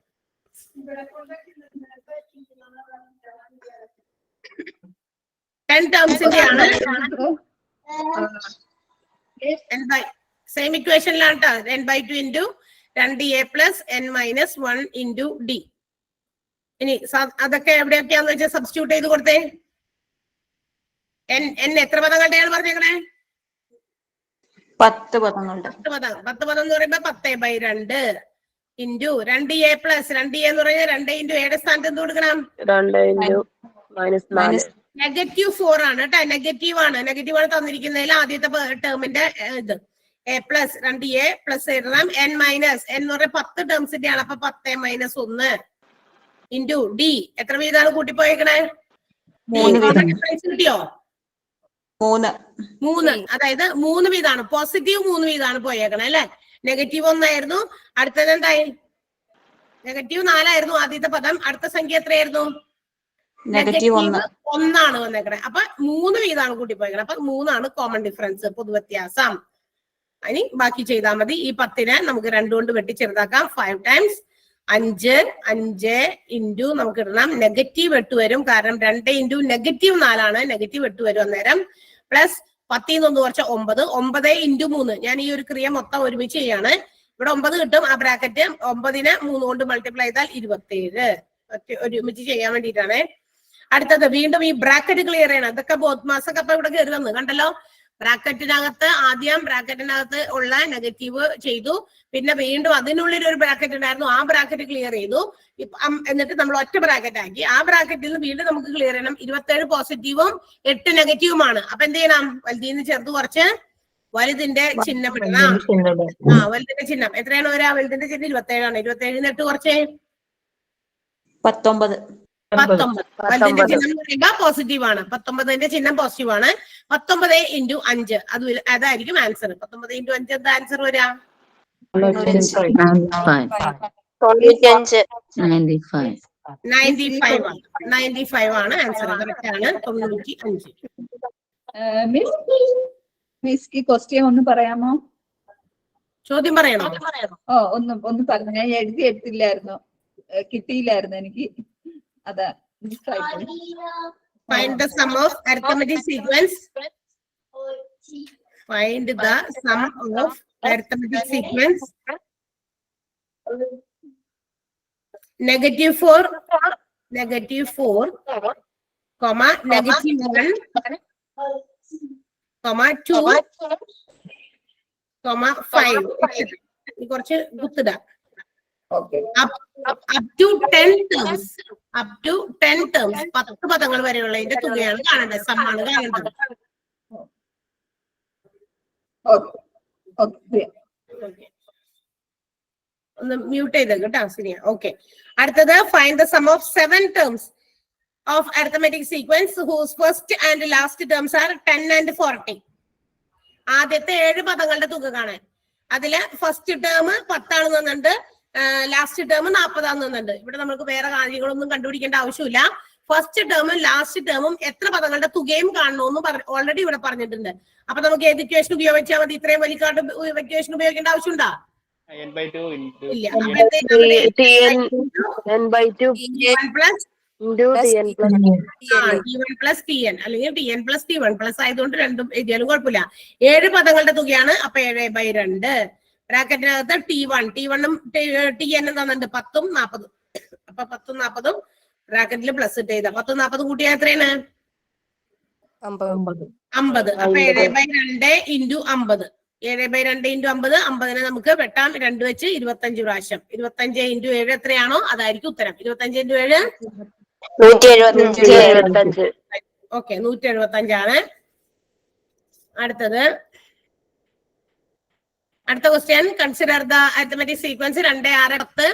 B: ടേംസിന്റെ ആണ്. സെയിം ഇക്വേഷനിലാണ് കേട്ടോ. n/2 into 2a plus n minus 1 into d. ഇനി അതൊക്കെ എവിടെയൊക്കെയാന്ന് വെച്ചാൽ സബ്സ്റ്റിറ്റ്യൂട്ട് ചെയ്ത് കൊടുത്തേ. n എത്ര പദങ്ങളുടെയാണ് പറഞ്ഞേക്കണേ?
C: 10 പദങ്ങളുടെ.
B: 10 പദം എന്ന് പറയുമ്പോ 10/2 ഇൻറ്റു 2a പ്ലസ് 2a എന്ന് പറഞ്ഞാൽ 2 ഇൻറ്റു എയുടെ സ്ഥാനത്ത് എന്ത് കൊടുക്കണം? -4 ആണ് കേട്ടോ. നെഗറ്റീവ് ആണ് തന്നിരിക്കുന്നതിൽ ആദ്യത്തെ ടേമിന്റെ ഇത് a പ്ലസ് 2a പ്ലസ് എഴുതാം. n മൈനസ് n എന്ന് പറഞ്ഞാൽ 10 ടേംസിന്റെ ആണ്. അപ്പൊ 10 മൈനസ് 1 ഇൻറ്റു d. എത്ര വീതമാണ് കൂട്ടിപ്പോയേക്കണേ? കിട്ടിയോ? 3. അതായത് 3 വീതമാണ്. പോസിറ്റീവ് 3 വീതമാണ് പോയേക്കണേ അല്ലെ. -1 ആയിരുന്നു. അടുത്തത് എന്തായി? -4 ആയിരുന്നു ആദ്യത്തെ പദം. അടുത്ത സംഖ്യ എത്രയായിരുന്നു? -1 ആണ് വന്നേക്കണേ. അപ്പൊ 3 വീതമാണ് കൂട്ടിപ്പോയേക്കണേ. അപ്പൊ 3 ആണ് കോമൺ ഡിഫറൻസ്, പൊതുവ്യത്യാസം. ഇനി ബാക്കി ചെയ്താൽ മതി. ഈ 10നെ നമുക്ക് 2 കൊണ്ട് വെട്ടി ചെറുതാക്കാം. 5 ടൈംസ് 5 ഇൻറ്റു നമുക്ക് ഇടണം -8 വരും. കാരണം 2 ഇൻറ്റു -4 ആണ്. -8 വരും അന്നേരം. പ്ലസ് 10 1 കുറച്ച് 9. 9 ഇൻറ്റു 3. ഞാൻ ഈ ഒരു ക്രിയ മൊത്തം ഒരുമിച്ച് ചെയ്യാണ്. ഇവിടെ 9 കിട്ടും. ആ ബ്രാക്കറ്റ് 9നെ 3 കൊണ്ട് മൾട്ടിപ്ലൈ ചെയ്താൽ 27. ഒരുമിച്ച് ചെയ്യാൻ വേണ്ടിയിട്ടാണ്. അടുത്തത് വീണ്ടും ഈ ബ്രാക്കറ്റ് ക്ലിയർ ചെയ്യണം. ഇതൊക്കെ ബോത്ത് മാസൊക്കെ അപ്പൊ ഇവിടെ കയറി വന്നു കണ്ടല്ലോ. ആദ്യം ബ്രാക്കറ്റിനകത്ത് ഉള്ള നെഗറ്റീവ് ചെയ്തു. പിന്നെ വീണ്ടും അതിനുള്ളിൽ ഒരു ബ്രാക്കറ്റ് ഉണ്ടായിരുന്നു. ആ ബ്രാക്കറ്റ് ക്ലിയർ ചെയ്തു. എന്നിട്ട് നമ്മൾ ഒറ്റ ബ്രാക്കറ്റ് ആക്കി. ആ ബ്രാക്കറ്റിൽ നിന്ന് വീണ്ടും നമുക്ക് ക്ലിയർ ചെയ്യണം. 27 പോസിറ്റീവും 8 നെഗറ്റീവുമാണ്. അപ്പൊ എന്ത് ചെയ്യണം? വലുതിന്ന് ചേർത്ത് കുറച്ച് വലുതിന്റെ ചിഹ്നം ഇടണം. വലുതിന്റെ ചിഹ്നം എത്രയാണ് വരാ? വലുതിന്റെ ചിഹ്നം 27 ആണ്. 27 8 കുറച്ച്
C: 19.
B: 19. വലുതിന്റെ ചിഹ്നം എന്ന് പറയുമ്പോൾ പോസിറ്റീവ് ആണ്. 19ന്റെ ചിഹ്നം പോസിറ്റീവ് ആണ്. 19 ഇൻറ്റു 5 അതായിരിക്കും ആൻസർ. 19 ഇൻറ്റു 5 എന്താ ആൻസർ വരാ? 95 ആണ് ആൻസർ. കറക്റ്റ് ആണ്. 95.
G: മിസ് ക്വസ്റ്റ്യൻ ഒന്ന് പറയാമോ?
B: ചോദ്യം പറയണോ?
G: ഒന്ന് പറഞ്ഞു. ഞാൻ എടുത്തില്ലായിരുന്നു, കിട്ടിയില്ലായിരുന്നു എനിക്ക്. അതാ
B: Find the sum of arithmetic sequence. Find the sum of arithmetic sequence. -4, comma -1, comma 2, comma 5. കുറച്ച് കുത്തിടാം.
G: Okay
B: up to 10 terms. Up to 10 terms. 10 പദങ്ങൾ വരെയുള്ളതിന്റെ തുകയാണ് കാണേണ്ടത്, സമ്മാണ് കാണേണ്ടത്.
G: ഓക്കെ ഓക്കെ
B: ഒന്ന് മ്യൂട്ട് ചെയ്ത് കേട്ടോ സിനിയ. ഓക്കെ, അടുത്തത് find the sum of 7 terms of arithmetic sequence whose first and last terms are 10 and 40. ആദ്യത്തെ 7 പദങ്ങളുടെ തുക കാണാൻ. അതില് ഫസ്റ്റ് ടേം 10 ആണെന്ന് തന്നിട്ടുണ്ട്, ലാസ്റ്റ് ടേം 40 ആണെന്ന് തന്നിട്ടുണ്ട്. ഇവിടെ നമുക്ക് വേറെ കാര്യങ്ങളൊന്നും കണ്ടുപിടിക്കേണ്ട ആവശ്യമില്ല. ഫസ്റ്റ് ടേമും ലാസ്റ്റ് ടേമും എത്ര പദങ്ങളുടെ തുകയും കാണണമെന്ന് ഓൾറെഡി ഇവിടെ പറഞ്ഞിട്ടുണ്ട്. അപ്പൊ നമുക്ക് ഏത് ഇക്വേഷൻ ഉപയോഗിച്ചാൽ മതി? ഇത്രയും വലിയ ഇക്വേഷൻ ഉപയോഗിക്കേണ്ട ആവശ്യമുണ്ടോ? ഇല്ല. T1 plus Tn അല്ലെങ്കിൽ Tn plus T1 plus ആയതുകൊണ്ട് രണ്ടും എഴുതിയാലും കുഴപ്പമില്ല. 7 പദങ്ങളുടെ തുകയാണ്. അപ്പൊ 7/2 ബ്രാക്കറ്റിനകത്ത് T1ഉം Tn തന്നിട്ടുണ്ട് 10ഉം 40ഉം. അപ്പൊ 10ഉം 40ഉം ബ്രാക്കറ്റിൽ പ്ലസ് ഇട്ട് ചെയ്ത 10ഉം 40ഉം കൂട്ടിയാൽ എത്രയാണ്? 50. അപ്പൊ 7/2 ഇൻറ്റു 50. 7/2 ഇൻറ്റു 50. 50നെ നമുക്ക് വെട്ടാം 2 വെച്ച് 25 പ്രാവശ്യം. 25 ഇൻറ്റു 7 എത്രയാണോ അതായിരിക്കും ഉത്തരം. 25 ഇൻറ്റു 7
F: 175.
B: ഓക്കെ, 175 ആണ്. അടുത്ത question. Consider the arithmetic sequence 2, 6, 10.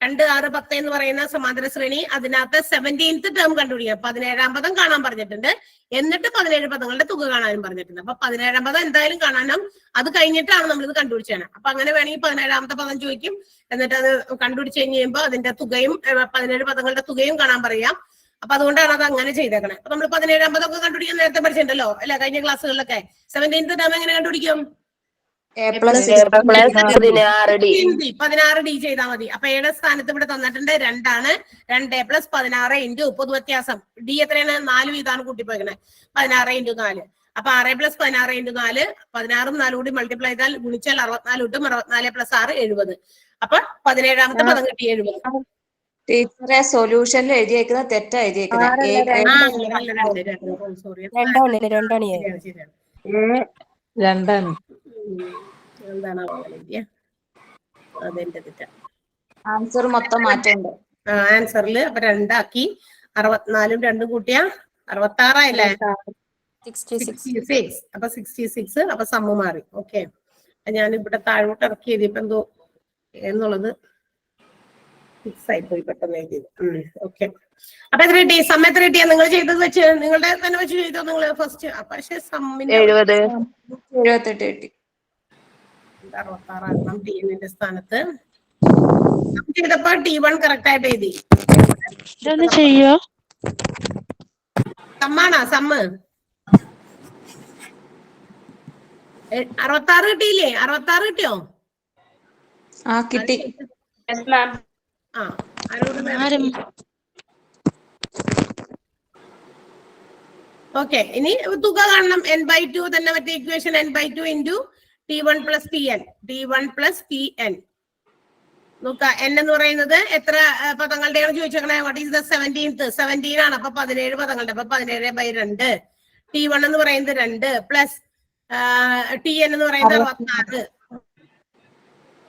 B: 2, 6, 10 എന്ന് പറയുന്ന സമാന്തര ശ്രേണി. അതിനകത്ത് 17th ടേം കണ്ടുപിടിക്കാം. 17ാം പദം കാണാൻ പറഞ്ഞിട്ടുണ്ട്. എന്നിട്ട് 17 പദങ്ങളുടെ തുക കാണാനും പറഞ്ഞിട്ടുണ്ട്. അപ്പൊ 17ാം പദം എന്തായാലും കാണാനും. അത് കഴിഞ്ഞിട്ടാണ് നമ്മളിത് കണ്ടുപിടിച്ചാണ്. അപ്പൊ അങ്ങനെ വേണമെങ്കിൽ 17ാമത്തെ പദം ചോദിക്കും. എന്നിട്ട് അത് കണ്ടുപിടിച്ച് കഴിയുമ്പോൾ അതിന്റെ തുകയും 17 പദങ്ങളുടെ തുകയും കാണാൻ പറയാം. അപ്പൊ അതുകൊണ്ടാണ് അത് അങ്ങനെ ചെയ്തേക്കണേ. അപ്പൊ നമ്മൾ 17ാം പദം ഒക്കെ കണ്ടുപിടിക്കാൻ നേരത്തെ പഠിച്ചിട്ടുണ്ടല്ലോ അല്ല, കഴിഞ്ഞ ക്ലാസ്സുകളിലൊക്കെ. 17th ടേം എങ്ങനെ കണ്ടുപിടിക്കും? 16D ചെയ്താൽ മതി. അപ്പൊ എയുടെ സ്ഥാനത്ത് ഇവിടെ തന്നിട്ടുണ്ട് 2 ആണ്. 2 + 16 ഇൻറ്റു പൊതുവ്യത്യാസം ഡി എത്രയാണ്? 4 വീതാണ് കൂട്ടിപ്പോയിക്കണേ. 16 ഇൻറ്റു 4. അപ്പൊ 6 + 16 ഇൻറ്റു 4. 16ഉം 4 കൂടി മൾട്ടിപ്ലൈ ചെയ്താൽ ഗുണിച്ചാൽ 64 കിട്ടും. 64 + 6 70. അപ്പൊ 17ാമത്തെ പദം കിട്ടി 70.
H: ടീച്ചറെ സൊല്യൂഷനിൽ എഴുതിയേക്കുന്ന തെറ്റാ എഴുതിയേക്കുന്നത്.
B: എന്താണ് അതെന്റെ തെറ്റ.
H: ആൻസർ മൊത്തം മാറ്റമുണ്ട്
B: ആൻസറിൽ. അപ്പൊ 2 ആക്കി. 64ഉം 2ഉം കൂട്ടിയ 66 ആയില്ലേ? 66. അപ്പൊ 66. അപ്പൊ സമ്മ് മാറി. ഓക്കെ, ഞാൻ ഇവിടെ താഴോട്ട് ഇറക്കി എഴുതിയപ്പോ എന്തോ എന്നുള്ളത് ഫിക്സ് ആയി പോയി പെട്ടെന്ന് എഴുതിയത്. ഓക്കെ, അപ്പൊ എത്ര കിട്ടി? സമ്മ എത്ര കിട്ടിയാ? നിങ്ങൾ ചെയ്തത് വെച്ച് നിങ്ങളുടെ തന്നെ വെച്ച് ചെയ്തോ നിങ്ങൾ ഫസ്റ്റ്? പക്ഷെ സമ്മിന്റെ
H: 78 കിട്ടി.
B: 66 ആക്കണം Tn സ്ഥാനത്ത്. ചെയ്തപ്പോ T1 കറക്റ്റ് ആയിട്ട് എഴുതി.
F: ചെയ്യോ
B: സമ്മാണോ? സമ്മ് 66 കിട്ടിയില്ലേ? 66 കിട്ടിയോ?
H: കിട്ടി.
B: ഓക്കെ, ഇനി തുക കാണണം. n/2 തന്നെ മറ്റേ equation. n/2 into T1 + Tn. T1 + Tn. നോക്കാം, n എന്ന് പറയുന്നത് എത്ര പദങ്ങളുടെയാണ് ചോദിച്ചേക്കണേ? What is the 17th? 17 ആണ്. അപ്പൊ 17 പദങ്ങളുടെ. അപ്പൊ 17/2. T1 എന്ന് പറയുന്നത് 2 പ്ലസ് Tn എന്ന് പറയുന്നത് 64.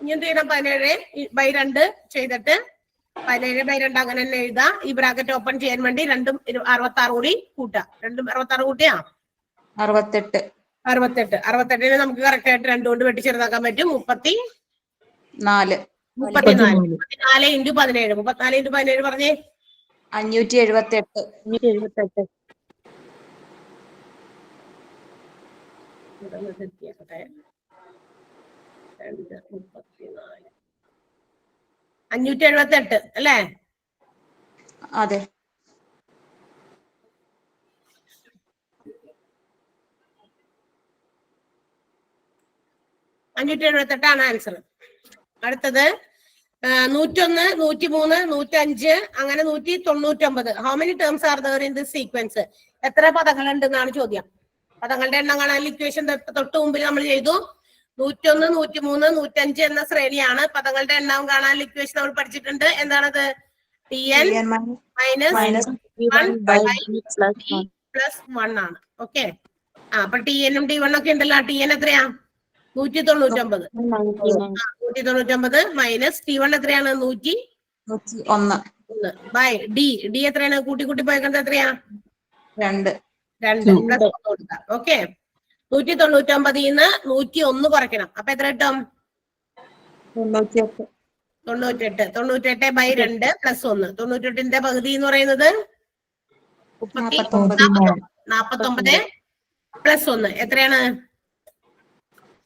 B: ഇനി എന്ത് ചെയ്യണം? 17/2 ചെയ്തിട്ട് 17/2 അങ്ങനെ തന്നെ എഴുതാം. ഈ ബ്രാക്കറ്റ് ഓപ്പൺ ചെയ്യാൻ വേണ്ടി 2ഉം 66 കൂടി കൂട്ടാം. 2ഉം 66 കൂട്ടിയാ
H: 68.
B: 68നെ നമുക്ക് കറക്റ്റ് ആയിട്ട് 2 കൊണ്ട് വെട്ടി ചെറുതാക്കാൻ പറ്റും.
H: 34
B: ഇൻറ്റു 17. 34 ഇൻറ്റു 17 പറഞ്ഞേ.
H: 578.
F: 578.
B: 578 അല്ലേ?
H: അതെ.
B: ആണ് ആൻസർ. അടുത്തത് 101, 103, 105 അങ്ങനെ 199. How many terms are there in this sequence? എത്ര പദങ്ങൾ ഉണ്ടെന്നാണ് ചോദ്യം. പദങ്ങളുടെ എണ്ണം കാണാൻ ഇക്വേഷൻ തൊട്ട് മുമ്പിൽ നമ്മൾ ചെയ്തു. 101, 103, 105 എന്ന ശ്രേണിയാണ്. പദങ്ങളുടെ എണ്ണം കാണാൻ ഇക്വേഷൻ നമ്മൾ പഠിച്ചിട്ടുണ്ട്. എന്താണത്? Tn - 1 ആണ്. ഓക്കെ, അപ്പൊ Tn ഉം T1 ഒക്കെ ഉണ്ടല്ലോ. Tn എത്രയാ? 199. 199 മൈനസ് T1 എത്രയാണ്
H: 101
B: ബൈ ഡി എത്രയാണ് കൂട്ടി പോയേക്കുന്നത് എത്രയാ
H: 2
B: 2 പ്ലസ് കൊടുക്കാം. ഓക്കെ 199 101 കുറയ്ക്കണം. അപ്പൊ എത്ര കിട്ടും? 98 ബൈ 2 പ്ലസ് 1. 98ന്റെ പകുതി എന്ന് പറയുന്നത് 49 പ്ലസ് 1 എത്രയാണ്?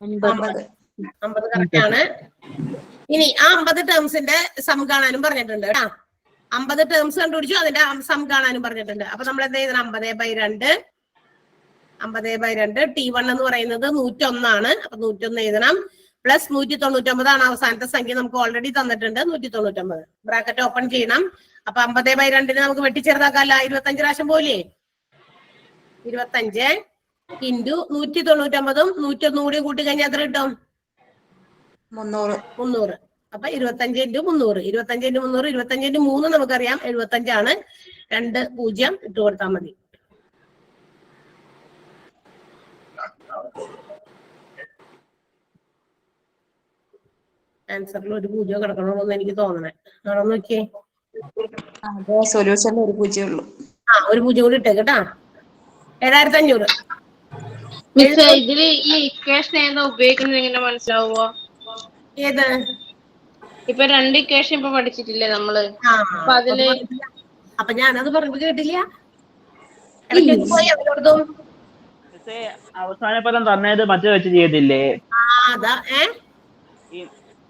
B: 50 കറക്റ്റ് ആണ്. ഇനി ആ 50 ടേംസിന്റെ സം കാണാനും പറഞ്ഞിട്ടുണ്ട് കേട്ടാ. 50 ടേംസ് കണ്ടുപിടിച്ചു, അതിന്റെ സം കാണാനും പറഞ്ഞിട്ടുണ്ട്. അപ്പൊ നമ്മൾ എന്താ ചെയ്യണം? 50/2 T1 എന്ന് പറയുന്നത് 101 ആണ്. അപ്പൊ 101 എഴുതണം. പ്ലസ് 199 ആണ് അവസാനത്തെ സംഖ്യ, നമുക്ക് ഓൾറെഡി തന്നിട്ടുണ്ട് 199. ബ്രാക്കറ്റ് ഓപ്പൺ ചെയ്യണം. അപ്പൊ 50/2 നമുക്ക് വെട്ടിച്ചെറുതാക്കാല്ല. 25 പ്രാവശ്യം പോലെ 25 ഇൻറ്റു 199 101 കൂടി കൂട്ടി കഴിഞ്ഞാൽ എത്ര കിട്ടും? 300. അപ്പൊ 25 ഇൻറ്റു 300 25 ഇൻറ്റു 3 നമുക്കറിയാം 75 ആണ്. 2 0 ഇട്ട് കൊടുത്താൽ മതി. ആൻസറിൽ ഒരു 0 കിടക്കണമെന്ന് എനിക്ക് തോന്നണേ. ആണോ നോക്കിയേ.
H: സൊല്യൂഷനിൽ ഒരു 0 ഉള്ളൂ.
B: ഒരു 0 കൂടി ഇട്ടേ കേട്ടാ. 7500.
F: മിസ് ഇതില് ഈ ഇക്വേഷൻ ഏതാ ഉപയോഗിക്കുന്നത് എങ്ങനെ മനസ്സിലാവുക?
B: ഏത്?
F: ഇപ്പൊ 2 ഇക്വേഷൻ ഇപ്പൊ പഠിച്ചിട്ടില്ലേ നമ്മള്? അപ്പൊ അതില്
B: അപ്പൊ ഞാനത് പറഞ്ഞത് കേട്ടില്ല. ഇടയ്ക്ക് പോയി അവരോടത്തും
I: അവസാന പദം തന്നത് മറ്റേ വെച്ച് ചെയ്തില്ലേ?
B: അതാ
I: ഈ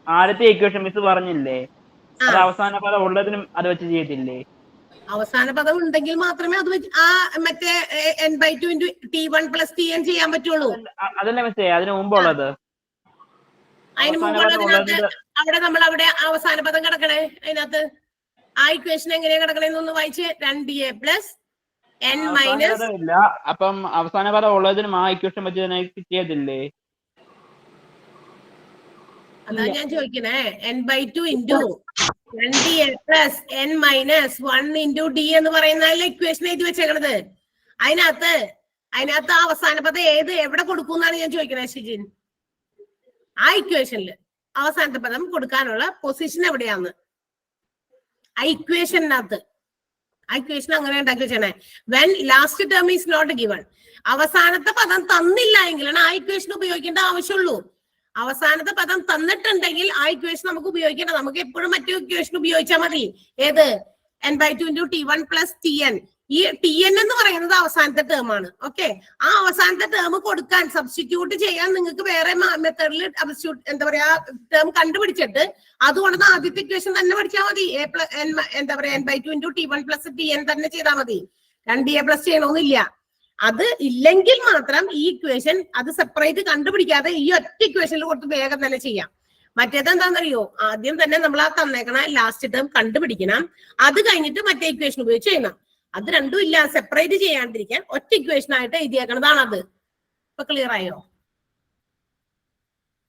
I: ആദ്യത്തെ ഇക്വേഷൻ മിസ് പറഞ്ഞില്ലേ, അത് അവസാന പദം ഉള്ളതിനും അത് വെച്ച് ചെയ്തില്ലേ?
B: അവസാന പദം ഉണ്ടെങ്കിൽ മാത്രമേ അത് മറ്റേ n/2 into T1 plus Tn ചെയ്യാൻ പറ്റുള്ളൂ.
I: അതല്ല മിസ്സേ, അതിന് മുമ്പുള്ളത്.
B: അതിന് മുമ്പുള്ളതിനകത്ത് അവിടെ അവസാന പദം കിടക്കണേ. അതിനകത്ത് ആ ഇക്വേഷൻ എങ്ങനെയാ കിടക്കണേന്നൊന്ന് വായിച്ച്. 2a പ്ലസ് n മൈനസ്
I: ഇല്ല. അപ്പം അവസാന പദം ഉള്ളതിനും ആ ഇക്വേഷൻ വെച്ച് ചെയ്തില്ലേ?
B: അതാ ഞാൻ ചോദിക്കണേ. n/2 into 2a plus n minus 1 into d എന്ന് പറയുന്ന ഇക്വേഷൻ എഴുതി വെച്ചേക്കണത്. അതിനകത്ത് അവസാന പദം എവിടെ കൊടുക്കും എന്നാണ് ഞാൻ ചോദിക്കണേ ഷിജിൻ. ആ ഇക്വേഷനിൽ അവസാനത്തെ പദം കൊടുക്കാനുള്ള പൊസിഷൻ എവിടെയാന്ന് ആ ഇക്വേഷനകത്ത്. ആ ഇക്വേഷൻ അങ്ങനെ ഉണ്ടാക്കി വെച്ചേ. When last term is not given, അവസാനത്തെ പദം തന്നില്ല എങ്കിലാണ് ആ ഇക്വേഷൻ ഉപയോഗിക്കേണ്ട ആവശ്യമുള്ളൂ. അവസാനത്തെ പദം തന്നിട്ടുണ്ടെങ്കിൽ ആ ഇക്വേഷൻ നമുക്ക് ഉപയോഗിക്കേണ്ട. നമുക്ക് എപ്പോഴും മറ്റു ഇക്വേഷൻ ഉപയോഗിച്ചാൽ മതി. ഏത്? n/2 into T1 plus Tn. ഈ Tn എന്ന് പറയുന്നത് അവസാനത്തെ ടേം ആണ്. ഓക്കെ, ആ അവസാനത്തെ ടേം കൊടുക്കാൻ സബ്സ്റ്റിറ്റ്യൂട്ട് ചെയ്യാൻ നിങ്ങൾക്ക് വേറെ മെത്തേഡിൽ എന്താ പറയാ ടേം കണ്ടുപിടിച്ചിട്ട് അതുകൊണ്ട് ആദ്യത്തെ ഇക്വേഷൻ തന്നെ പഠിച്ചാൽ മതി. എന്താ പറയാ n/2 into T1 plus Tn തന്നെ ചെയ്താൽ മതി. 2a പ്ലസ് ചെയ്യണമെന്നില്ല. അത് ഇല്ലെങ്കിൽ മാത്രം ഈ ഇക്വേഷൻ അത് സെപ്പറേറ്റ് കണ്ടുപിടിക്കാതെ ഈ ഒറ്റ ഇക്വേഷനിൽ കൊടുത്ത് വേഗം തന്നെ ചെയ്യാം. മറ്റേത് എന്താണെന്നറിയോ? ആദ്യം തന്നെ നമ്മൾ ആ തന്നേക്കണ ലാസ്റ്റ് ടേം കണ്ടുപിടിക്കണം. അത് കഴിഞ്ഞിട്ട് മറ്റേ ഇക്വേഷൻ ഉപയോഗിച്ച് ചെയ്യണം. അത് രണ്ടും ഇല്ല, സെപ്പറേറ്റ് ചെയ്യാണ്ടിരിക്കാൻ ഒറ്റ ഇക്വേഷൻ ആയിട്ട് എഴുതിയേക്കണതാണ് അത്. ഇപ്പൊ ക്ലിയർ ആയോ?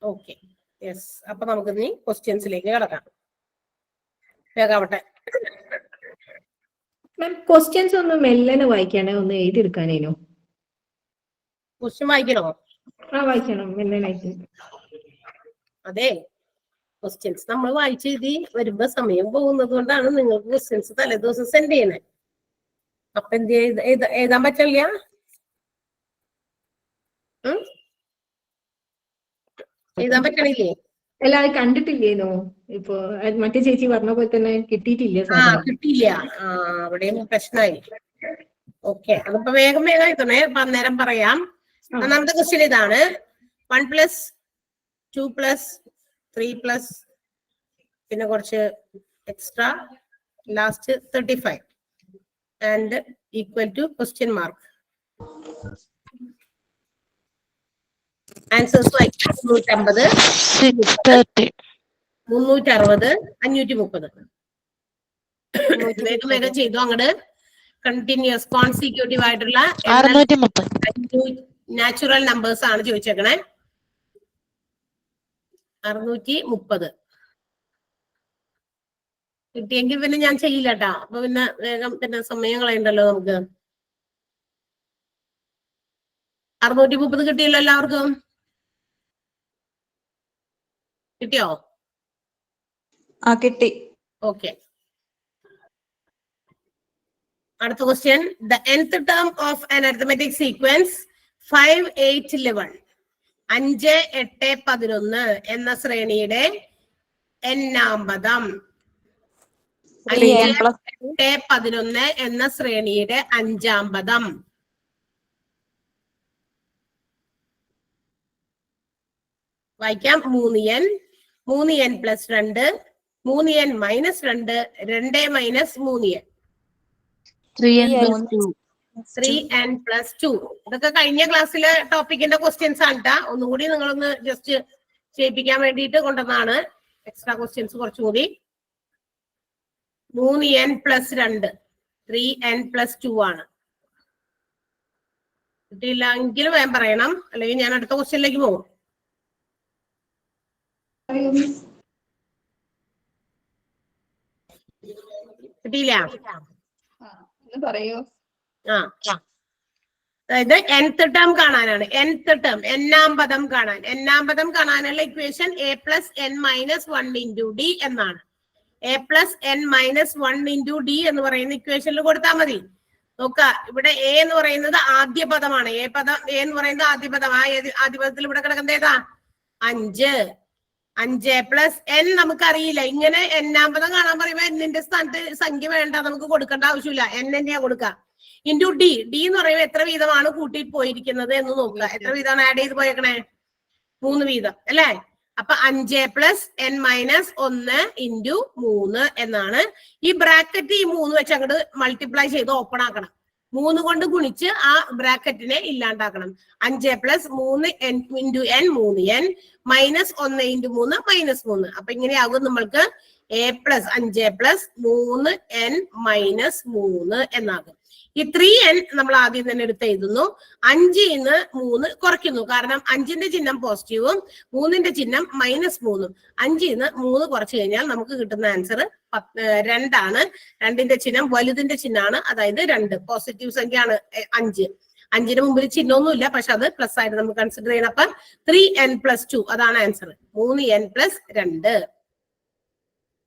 B: Okay, yes. അപ്പൊ നമുക്ക് ഇനി ക്വസ്റ്റ്യൻസിലേക്ക് കിടക്കാം. വേഗാവട്ടെ.
J: ക്വസ്റ്റ്യൻസ് ഒന്ന് മെല്ലനെ വായിക്കാനേ, ഒന്ന് എഴുതിയെടുക്കാനേനോ?
B: ക്വസ്റ്റ്യൻ വായിക്കണോ?
J: വായിക്കണം മെല്ലനായിട്ട്.
B: അതെ, ക്വസ്റ്റ്യൻസ് നമ്മൾ വായിച്ചെഴുതി വരുമ്പോ സമയം പോകുന്നത് കൊണ്ടാണ് നിങ്ങൾക്ക് ക്വസ്റ്റ്യൻസ് തലേദിവസം സെൻഡ് ചെയ്യണേ. അപ്പൊ എന്ത് എഴുതാൻ പറ്റില്ല? എഴുതാൻ പറ്റണില്ലേ?
J: അല്ല, അത് കണ്ടിട്ടില്ലേനോ? ഇപ്പൊ മറ്റേ ചേച്ചി പറഞ്ഞ പോലെ തന്നെ കിട്ടിയിട്ടില്ല.
B: കിട്ടിയില്ല. അവിടെയും പ്രശ്നമായി. ഓക്കെ, അതിപ്പോ വേഗം എഴുതണേ. അന്നേരം പറയാം. ഒന്നാമത്തെ ക്വസ്റ്റ്യൻ ഇതാണ്. 1 പ്ലസ് 2 പ്ലസ് 3 പ്ലസ് പിന്നെ കുറച്ച് extra last 35 and equal to question mark. Answers 350 360 530. വേഗം ചെയ്തു അങ്ങോട്ട്. കണ്ടിന്യൂസ് കോൺസിക്യൂട്ടീവ് ആയിട്ടുള്ള നാച്ചുറൽ നമ്പേഴ്സ് ആണ് ചോദിച്ചേക്കണേ. 630 കിട്ടിയെങ്കിൽ പിന്നെ ഞാൻ ചെയ്യില്ല കേട്ടാ. അപ്പൊ പിന്നെ വേഗം പിന്നെ സമയം കളയണ്ടല്ലോ നമുക്ക്. 630 കിട്ടിയല്ലോ എല്ലാവർക്കും? കിട്ടിയോ?
H: ആ കിട്ടി.
B: ഓക്കെ. അടുത്ത question. The nth term of an arithmetic sequence 5, 8, 11 5, 8, 11 എന്ന ശ്രേണിയുടെ എന്നാമ്പതം. 5, 8, 11 എന്ന ശ്രേണിയുടെ അഞ്ചാമ്പതം. വായിക്കാം. 3n, 3n + 2, 3n - 2, 2 - 3n, 3n + 2. ഇതൊക്കെ കഴിഞ്ഞ ക്ലാസ്സിലെ ടോപ്പിക്കിന്റെ ക്വസ്റ്റ്യൻസ് ആണ് ട്ടാ. ഒന്നുകൂടി നിങ്ങളൊന്ന് ജസ്റ്റ് ചെയ്യിപ്പിക്കാൻ വേണ്ടിയിട്ട് കൊണ്ടുവന്നാണ്. എക്സ്ട്രാ ക്വസ്റ്റ്യൻസ് കുറച്ചുകൂടി. 3n + 2, 3n + 2 ആണ്. കിട്ടിയില്ലെങ്കിൽ വേഗം പറയണം, അല്ലെങ്കിൽ ഞാൻ അടുത്ത ക്വസ്റ്റ്യനിലേക്ക് പോകും. കിട്ടിയില്ല?
G: പറയൂ.
B: അതായത് nth ടേം കാണാനാണ്. nth ടേം എന്നാമ്പതം കാണാൻ. എന്നാമ്പതം കാണാനുള്ള ഇക്വേഷൻ a + n - 1 × d എന്നാണ്. a + n - 1 × d എന്ന് പറയുന്ന ഇക്വേഷനിൽ കൊടുത്താൽ മതി. നോക്ക, ഇവിടെ a എന്ന് പറയുന്നത് ആദ്യ പദമാണ്. a എന്ന് പറയുന്നത് ആദ്യ പദം. ആ ആദ്യ പദത്തിൽ ഇവിടെ കിടക്കുന്നത് ഏതാ? 5. 5 + n നമുക്കറിയില്ല. ഇങ്ങനെ എന്നാമ്പതം കാണാൻ പറയുമ്പോ എന്നിന്റെ സ്ഥാനത്ത് സംഖ്യ വേണ്ട, നമുക്ക് കൊടുക്കേണ്ട ആവശ്യമില്ല. n തന്നെയാ കൊടുക്കുക. Into d. d എന്ന് പറയുമ്പോൾ എത്ര വീതമാണ് കൂട്ടി പോയിരിക്കുന്നത് എന്ന് നോക്കുക. എത്ര വീതമാണ് ആഡ് ചെയ്ത് പോയേക്കണേ? 3 വീതം അല്ലേ? അപ്പൊ 5 + n - 1 × 3 എന്നാണ്. ഈ ബ്രാക്കറ്റ് ഈ 3 വെച്ച് അങ്ങോട്ട് മൾട്ടിപ്ലൈ ചെയ്ത് ഓപ്പൺ ആക്കണം. 3 കൊണ്ട് ഗുണിച്ച് ആ ബ്രാക്കറ്റിനെ ഇല്ലാണ്ടാക്കണം. 5 + 3 n × n 3n - 1 × 3 -3. അപ്പൊ ഇങ്ങനെയാകും നമ്മൾക്ക് a + 5 + 3n - 3 എന്നാകും. ഈ 3n നമ്മൾ ആദ്യം തന്നെ എടുത്ത് എഴുതുന്നു. 5ന്ന് 3 കുറയ്ക്കുന്നു. കാരണം 5ന്റെ ചിഹ്നം പോസിറ്റീവും 3ന്റെ ചിഹ്നം -3. 5ന്ന് 3 കുറച്ചു കഴിഞ്ഞാൽ നമുക്ക് കിട്ടുന്ന ആൻസർ 2 ആണ്. 2ന്റെ ചിഹ്നം വലുതിന്റെ ചിഹ്നമാണ്, അതായത് 2. പോസിറ്റീവ് സംഖ്യയാണ് 5. 5ന് മുമ്പിൽ ചിഹ്നമൊന്നുമില്ല, പക്ഷെ അത് പ്ലസ് ആയിട്ട് നമുക്ക് കൺസിഡർ ചെയ്യണം. അപ്പം 3n + 2 അതാണ് ആൻസർ. 3n + 2.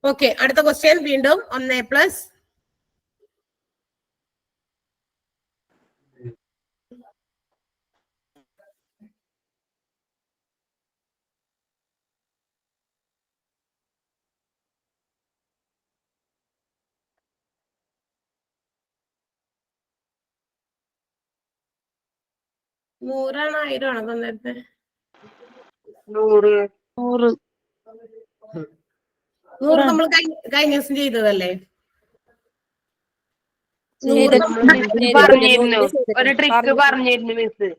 B: ഓക്കെ, അടുത്ത ക്വസ്റ്റ്യൻ വീണ്ടും 1 + 100 ആണോ 1000 ആണോ തന്നേരത്തെ?
C: 100
B: 100 നമ്മൾ കഴിഞ്ഞ ദിവസം ചെയ്തതല്ലേ? 100
F: പറഞ്ഞിരുന്നു, ഒരു ട്രിക്ക് പറഞ്ഞിരുന്നു മിസ്.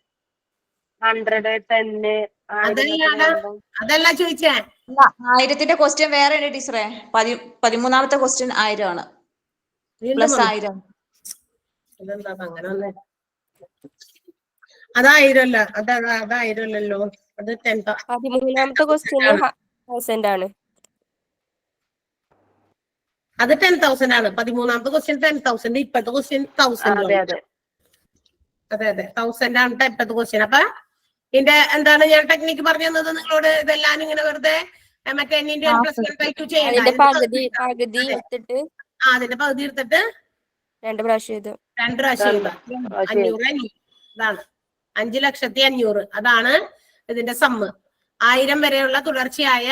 F: 100, 10.
B: അതല്ല ചോദിച്ചേ.
H: 1000ന്റെ ക്വസ്റ്റ്യൻ വേറെ ഉണ്ട് ടീച്ചറെ. 13ാമത്തെ ക്വസ്റ്റ്യൻ 1000 ആണ്. +1000.
B: ഇതെന്താ അങ്ങനെ വന്നേ? അതായിരല്ല, അതായിരല്ലോ. അത്
K: 13ാമത്തെ ക്വസ്റ്റ്യൻ 1000 ആണ്.
B: അത് 10,000 ആണ്. 13ാമത്തെ ക്വസ്റ്റ്യൻ 10,000. ഇപ്പോഴത്തെ ക്വസ്റ്റ്യൻ 1000. അതെ 1000 ആണ് ഇപ്പോഴത്തെ ക്വസ്റ്റ്യൻ. അപ്പൊ ഇതിന്റെ എന്താണ് ഞാൻ ടെക്നിക്ക് പറഞ്ഞു തന്നത് നിങ്ങളോട്? ഇതെല്ലാം ഇങ്ങനെ വെറുതെ മറ്റേ +1/2 ചെയ്യണ്ട.
K: അതിന്റെ പകുതി എടുത്തിട്ട്
B: അതിന്റെ പകുതി എടുത്തിട്ട്
K: 2 പ്രാവശ്യം ചെയ്തു.
B: 2 പ്രാവശ്യം ചെയ്ത 500. ഇതാണ് 5,500,000. അതാണ് ഇതിന്റെ സമ്മ്. 1000 വരെയുള്ള തുടർച്ചയായ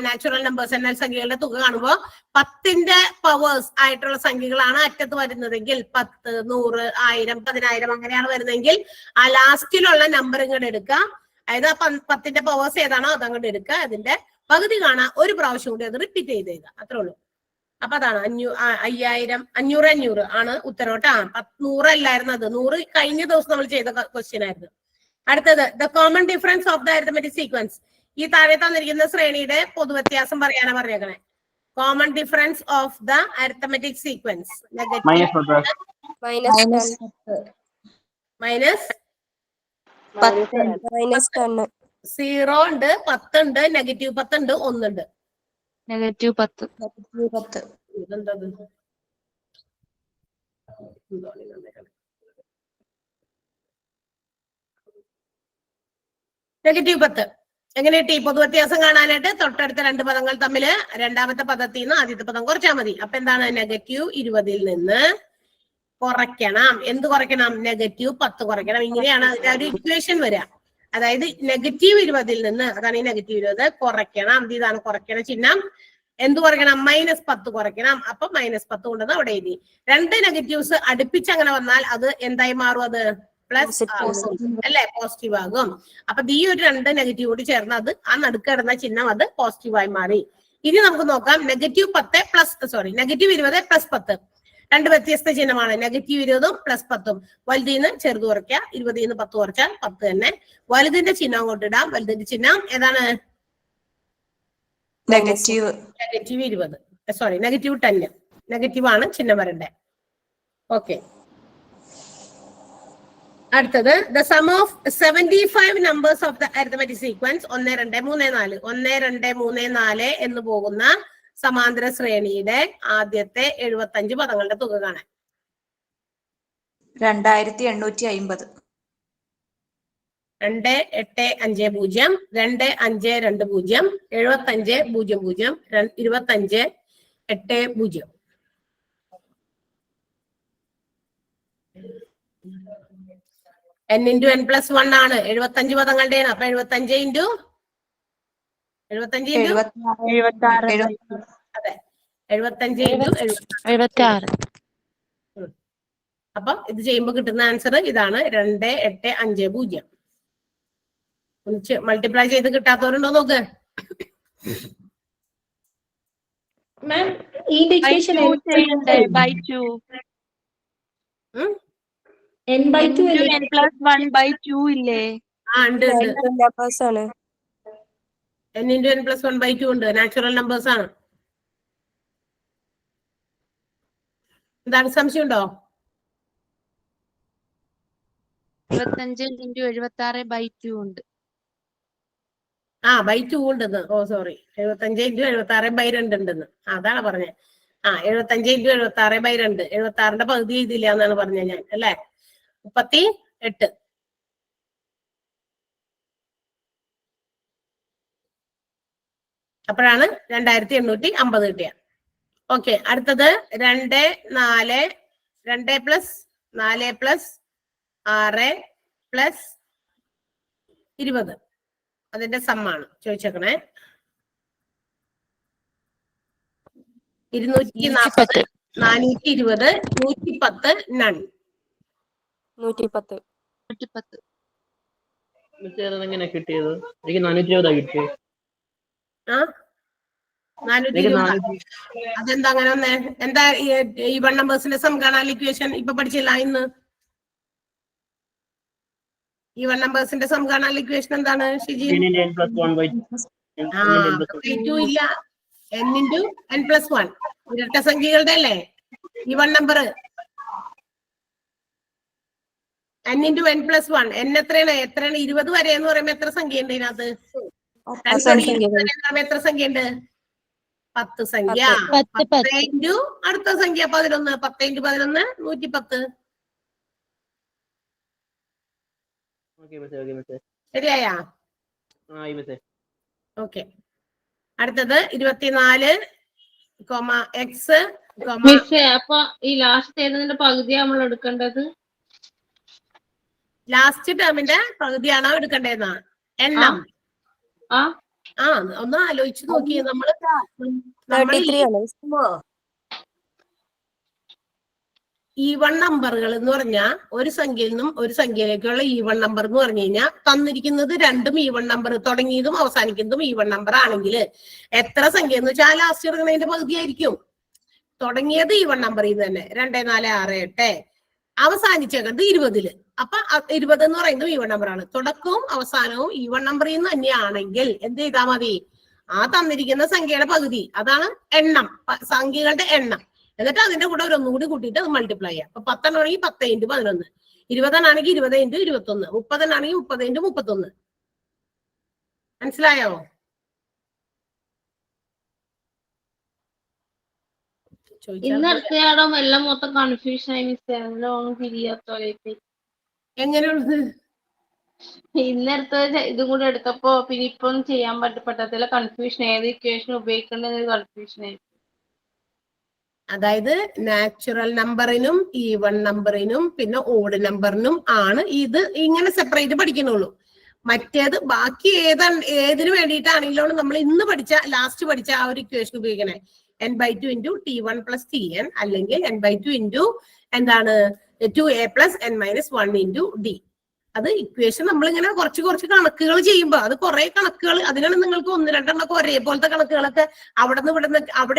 B: നാച്ചുറൽ നമ്പേഴ്സ് എന്ന സംഖ്യകളുടെ തുക കാണുമ്പോൾ 10ന്റെ പവേഴ്സ് ആയിട്ടുള്ള സംഖ്യകളാണ് അറ്റത്ത് വരുന്നതെങ്കിൽ 10, 100, 1000, 10,000 അങ്ങനെയാണ് വരുന്നതെങ്കിൽ ആ ലാസ്റ്റിലുള്ള നമ്പർ ഇങ്ങോട്ട് എടുക്കുക. അതായത് 10ന്റെ പവേഴ്സ് ഏതാണോ അതങ്ങോട്ട് എടുക്കുക. അതിന്റെ പകുതി കാണാൻ ഒരു പ്രാവശ്യം കൂടി അത് റിപ്പീറ്റ് ചെയ്ത് എഴുതുക. അത്രേ ഉള്ളൂ. അപ്പൊ അതാണ് 5000, 500 ആണ് ഉത്തരം കേട്ടാ. 100 അല്ലായിരുന്നു അത്. 100 കഴിഞ്ഞ ദിവസം നമ്മൾ ചെയ്ത ക്വസ്റ്റ്യൻ ആയിരുന്നു. അടുത്തത് the common difference of the arithmetic sequence. ഈ താഴെ തന്നിരിക്കുന്ന ശ്രേണിയുടെ പൊതുവ്യത്യാസം പറയാനാ പറഞ്ഞേക്കണേ. Common difference of the arithmetic sequence.
K: -10
B: 0 ഉണ്ട്, 10 ഉണ്ട്, -10 ഉണ്ട്, 1 ഉണ്ട്.
C: -10.
B: ഇതെന്താ? -10. എങ്ങനെ കിട്ടി? പൊതു വ്യത്യാസം കാണാനായിട്ട് തൊട്ടടുത്ത രണ്ട് പദങ്ങൾ തമ്മില് രണ്ടാമത്തെ പദത്തിൽ നിന്ന് ആദ്യത്തെ പദം കുറച്ചാൽ മതി. അപ്പൊ എന്താണ്? -20 നിന്ന് കുറയ്ക്കണം. എന്ത് കുറയ്ക്കണം? -10 കുറയ്ക്കണം. ഇങ്ങനെയാണ് അതിന്റെ ഒരു ഇക്വേഷൻ വരിക. അതായത് -20 നിന്ന്, അതാണ് ഈ -20 കുറയ്ക്കണം. ഇതാണ് കുറയ്ക്കണ ചിഹ്നം. എന്ത് കുറയ്ക്കണം? -10 കുറയ്ക്കണം. അപ്പൊ -10 കൊണ്ടുവന്ന് അവിടെ എഴുതി. രണ്ട് നെഗറ്റീവ്സ് അടുപ്പിച്ച് അങ്ങനെ വന്നാൽ അത് എന്തായി മാറും? അത് പ്ലസ് അല്ലെ, പോസിറ്റീവ് ആകും. അപ്പൊ ഈ ഒരു രണ്ട് നെഗറ്റീവ് കൂടി ചേർന്ന് അത് ആ നടുക്ക് കിടന്ന ചിഹ്നം അത് പോസിറ്റീവായി മാറി. ഇനി നമുക്ക് നോക്കാം -10 -20 +10. രണ്ട് വ്യത്യസ്ത ചിഹ്നമാണ്. -20ഉം +10ഉം. വലുതിന്ന് ചെറുത് കുറയ്ക്കുക. 20 10 കുറച്ചാൽ 10 തന്നെ. വലുതിന്റെ ചിഹ്നം അങ്ങോട്ട് ഇടാം. വലുതിന്റെ ചിഹ്നം ഏതാണ്? -20. -10. നെഗറ്റീവ് ആണ് ചിഹ്നം വരണ്ടേ. ഓക്കെ. അടുത്തത് the sum of 75 numbers of the arithmetic sequence 1 2 3 4 1 2 3 4 എന്ന് പോകുന്ന സമാന്തര ശ്രേണിയുടെ ആദ്യത്തെ 75 പദങ്ങളുടെ തുക കാണാൻ.
H: 2850.
B: 2850 2520 7500 2580. n × n+1 ആണ്. 75 പദങ്ങളുടെയാണ്. അപ്പൊ 75 × 75 അതെ 75 ×
C: 76.
B: അപ്പൊ ഇത് ചെയ്യുമ്പോ കിട്ടുന്ന ആൻസർ ഇതാണ് 2850. മൾട്ടിപ്ലൈ ചെയ്ത് കിട്ടാത്തവരുണ്ടോ നോക്ക്.
J: മാം ഈ ഇക്വേഷൻ n/2 അല്ലേ?
C: n+1/2 ഇല്ലേ?
B: ആ ഉണ്ട് ഉണ്ട്.
K: ആണ്.
B: n × n+1/2 ഉണ്ട്. നാച്ചുറൽ നമ്പേഴ്സ് ആണ്. എന്താണ് സംശയം ഉണ്ടോ?
C: 25 × 76/2 ഉണ്ട്.
B: /2 ഉണ്ടെന്ന്. സോറി 75 × 76/2 ഉണ്ടെന്ന്. അതാണ് പറഞ്ഞത്. 75 × 76/2. 76ന്റെ പകുതി എഴുതിയില്ല എന്നാണ് പറഞ്ഞത് ഞാൻ അല്ലെ. 38. അപ്പോഴാണ് 2850 കിട്ടിയ. ഓക്കെ. അടുത്തത് 2 4 2 + 4 + 6 + 20. അതിന്റെ സമ്മാണ് ചോദിച്ചേക്കണേ. 240 420 110 നൺ
K: 110.
I: എങ്ങനെ കിട്ടിയത്? എനിക്ക് 420 കിട്ടിയത്.
B: 420. അതെന്താ അങ്ങനെ വന്നേ? എന്താ ഈ വൺ നമ്പേഴ്സിന്റെ സം കാണാൻ ഇക്വേഷൻ ഇപ്പൊ പഠിച്ചില്ല ഇന്ന്? ഈ വൺ നമ്പേഴ്സിന്റെ സം കാണാൻ ഇക്വേഷൻ എന്താണ് ഷിജി?
I: n × n+1/2.
B: ഇല്ല. n × n+1 ഇരട്ട സംഖ്യകളുടെ അല്ലേ ഈ one number? n × n+1. n എത്രയാണ്? 20 വരെ എന്ന് പറയുമ്പോ എത്ര സംഖ്യ ഉണ്ട് ഇതിനകത്ത്? എത്ര സംഖ്യ ഉണ്ട്? 10 സംഖ്യ. 10 × അടുത്ത സംഖ്യ 11. 10 × 11 110. ശരിയായ? ഓക്കെ. അടുത്തത് 24, x,
F: അപ്പൊ ഈ ലാസ്റ്റ് ഏതിന്റെ പകുതിയാ നമ്മൾ എടുക്കേണ്ടത്?
B: ലാസ്റ്റ് ടേമിന്റെ പകുതിയാണോ എടുക്കേണ്ടതെന്നാ എണ്ണം? ഒന്ന് ആലോചിച്ച് നോക്കി. നമ്മൾ
K: 33 ആണ്.
B: ഈവൺ നമ്പറുകൾ എന്ന് പറഞ്ഞാൽ ഒരു സംഖ്യയിൽ നിന്നും ഒരു സംഖ്യയിലേക്കുള്ള ഈവൺ നമ്പർ എന്ന് പറഞ്ഞു കഴിഞ്ഞാൽ തന്നിരിക്കുന്നത് രണ്ടും ഈവൺ നമ്പർ, തുടങ്ങിയതും അവസാനിക്കുന്നതും ഈവൺ നമ്പർ ആണെങ്കിൽ എത്ര സംഖ്യ എന്ന് വെച്ചാൽ ലാസ്റ്റ് എടുക്കുന്നതിന്റെ പകുതിയായിരിക്കും. തുടങ്ങിയത് ഈവൺ നമ്പറിൽ നിന്ന് തന്നെ 2 4 6 8, അവസാനിച്ചേക്കുന്നത് 20. അപ്പൊ 20 എന്ന് പറയുന്നത് ഈവൺ നമ്പറാണ്. തുടക്കവും അവസാനവും ഈവൺ നമ്പറിൽ നിന്ന് തന്നെയാണെങ്കിൽ എന്ത് ചെയ്താൽ മതി? ആ തന്നിരിക്കുന്ന സംഖ്യയുടെ പകുതി, അതാണ് എണ്ണം, സംഖ്യകളുടെ എണ്ണം. എന്നിട്ട് അതിന്റെ കൂടെ ഒരു ഒന്നുകൂടി കൂട്ടിയിട്ട് അത് മൾട്ടിപ്ലൈ ചെയ്യാം. അപ്പൊ 10 ആണെങ്കിൽ 10 × 11, 20 ആണെങ്കിൽ 20 × 21, 30 ആണെങ്കിൽ 30 × 31. മനസ്സിലായോ?
F: ഇന്നടുത്തയാടം എല്ലാം മൊത്തം കൺഫ്യൂഷൻ ആയി മിസ്. തിരിയാത്തോലേക്ക്
B: എങ്ങനെയുള്ളത്?
F: ഇന്നെടുത്ത ഇതും കൂടെ എടുത്തപ്പോ പിന്നെ ഇപ്പൊ ഒന്നും ചെയ്യാൻ പറ്റത്തില്ല. കൺഫ്യൂഷൻ ഏത് ഇക്വേഷൻ ഉപയോഗിക്കേണ്ടത് കൺഫ്യൂഷൻ ആയി.
B: അതായത് നാച്ചുറൽ നമ്പറിനും ഈവൺ നമ്പറിനും പിന്നെ ഓഡ് നമ്പറിനും ആണ് ഇത് ഇങ്ങനെ സെപ്പറേറ്റ് പഠിക്കുന്നുള്ളൂ. മറ്റേത് ബാക്കി ഏതിനു വേണ്ടിയിട്ടാണെങ്കിലും നമ്മൾ ഇന്ന് ലാസ്റ്റ് പഠിച്ച ആ ഒരു ഇക്വേഷൻ ഉപയോഗിക്കണേ. n/2 into T1 plus Tn അല്ലെങ്കിൽ n/2 ഇൻറ്റു എന്താണ് 2a plus n-1 into d. അത് ഇക്വേഷൻ നമ്മളിങ്ങനെ കുറച്ച് കണക്കുകൾ ചെയ്യുമ്പോൾ അത് കുറെ കണക്കുകൾ, അതിനാണ് നിങ്ങൾക്ക് 1-2 ഒരേപോലത്തെ കണക്കുകളൊക്കെ അവിടെ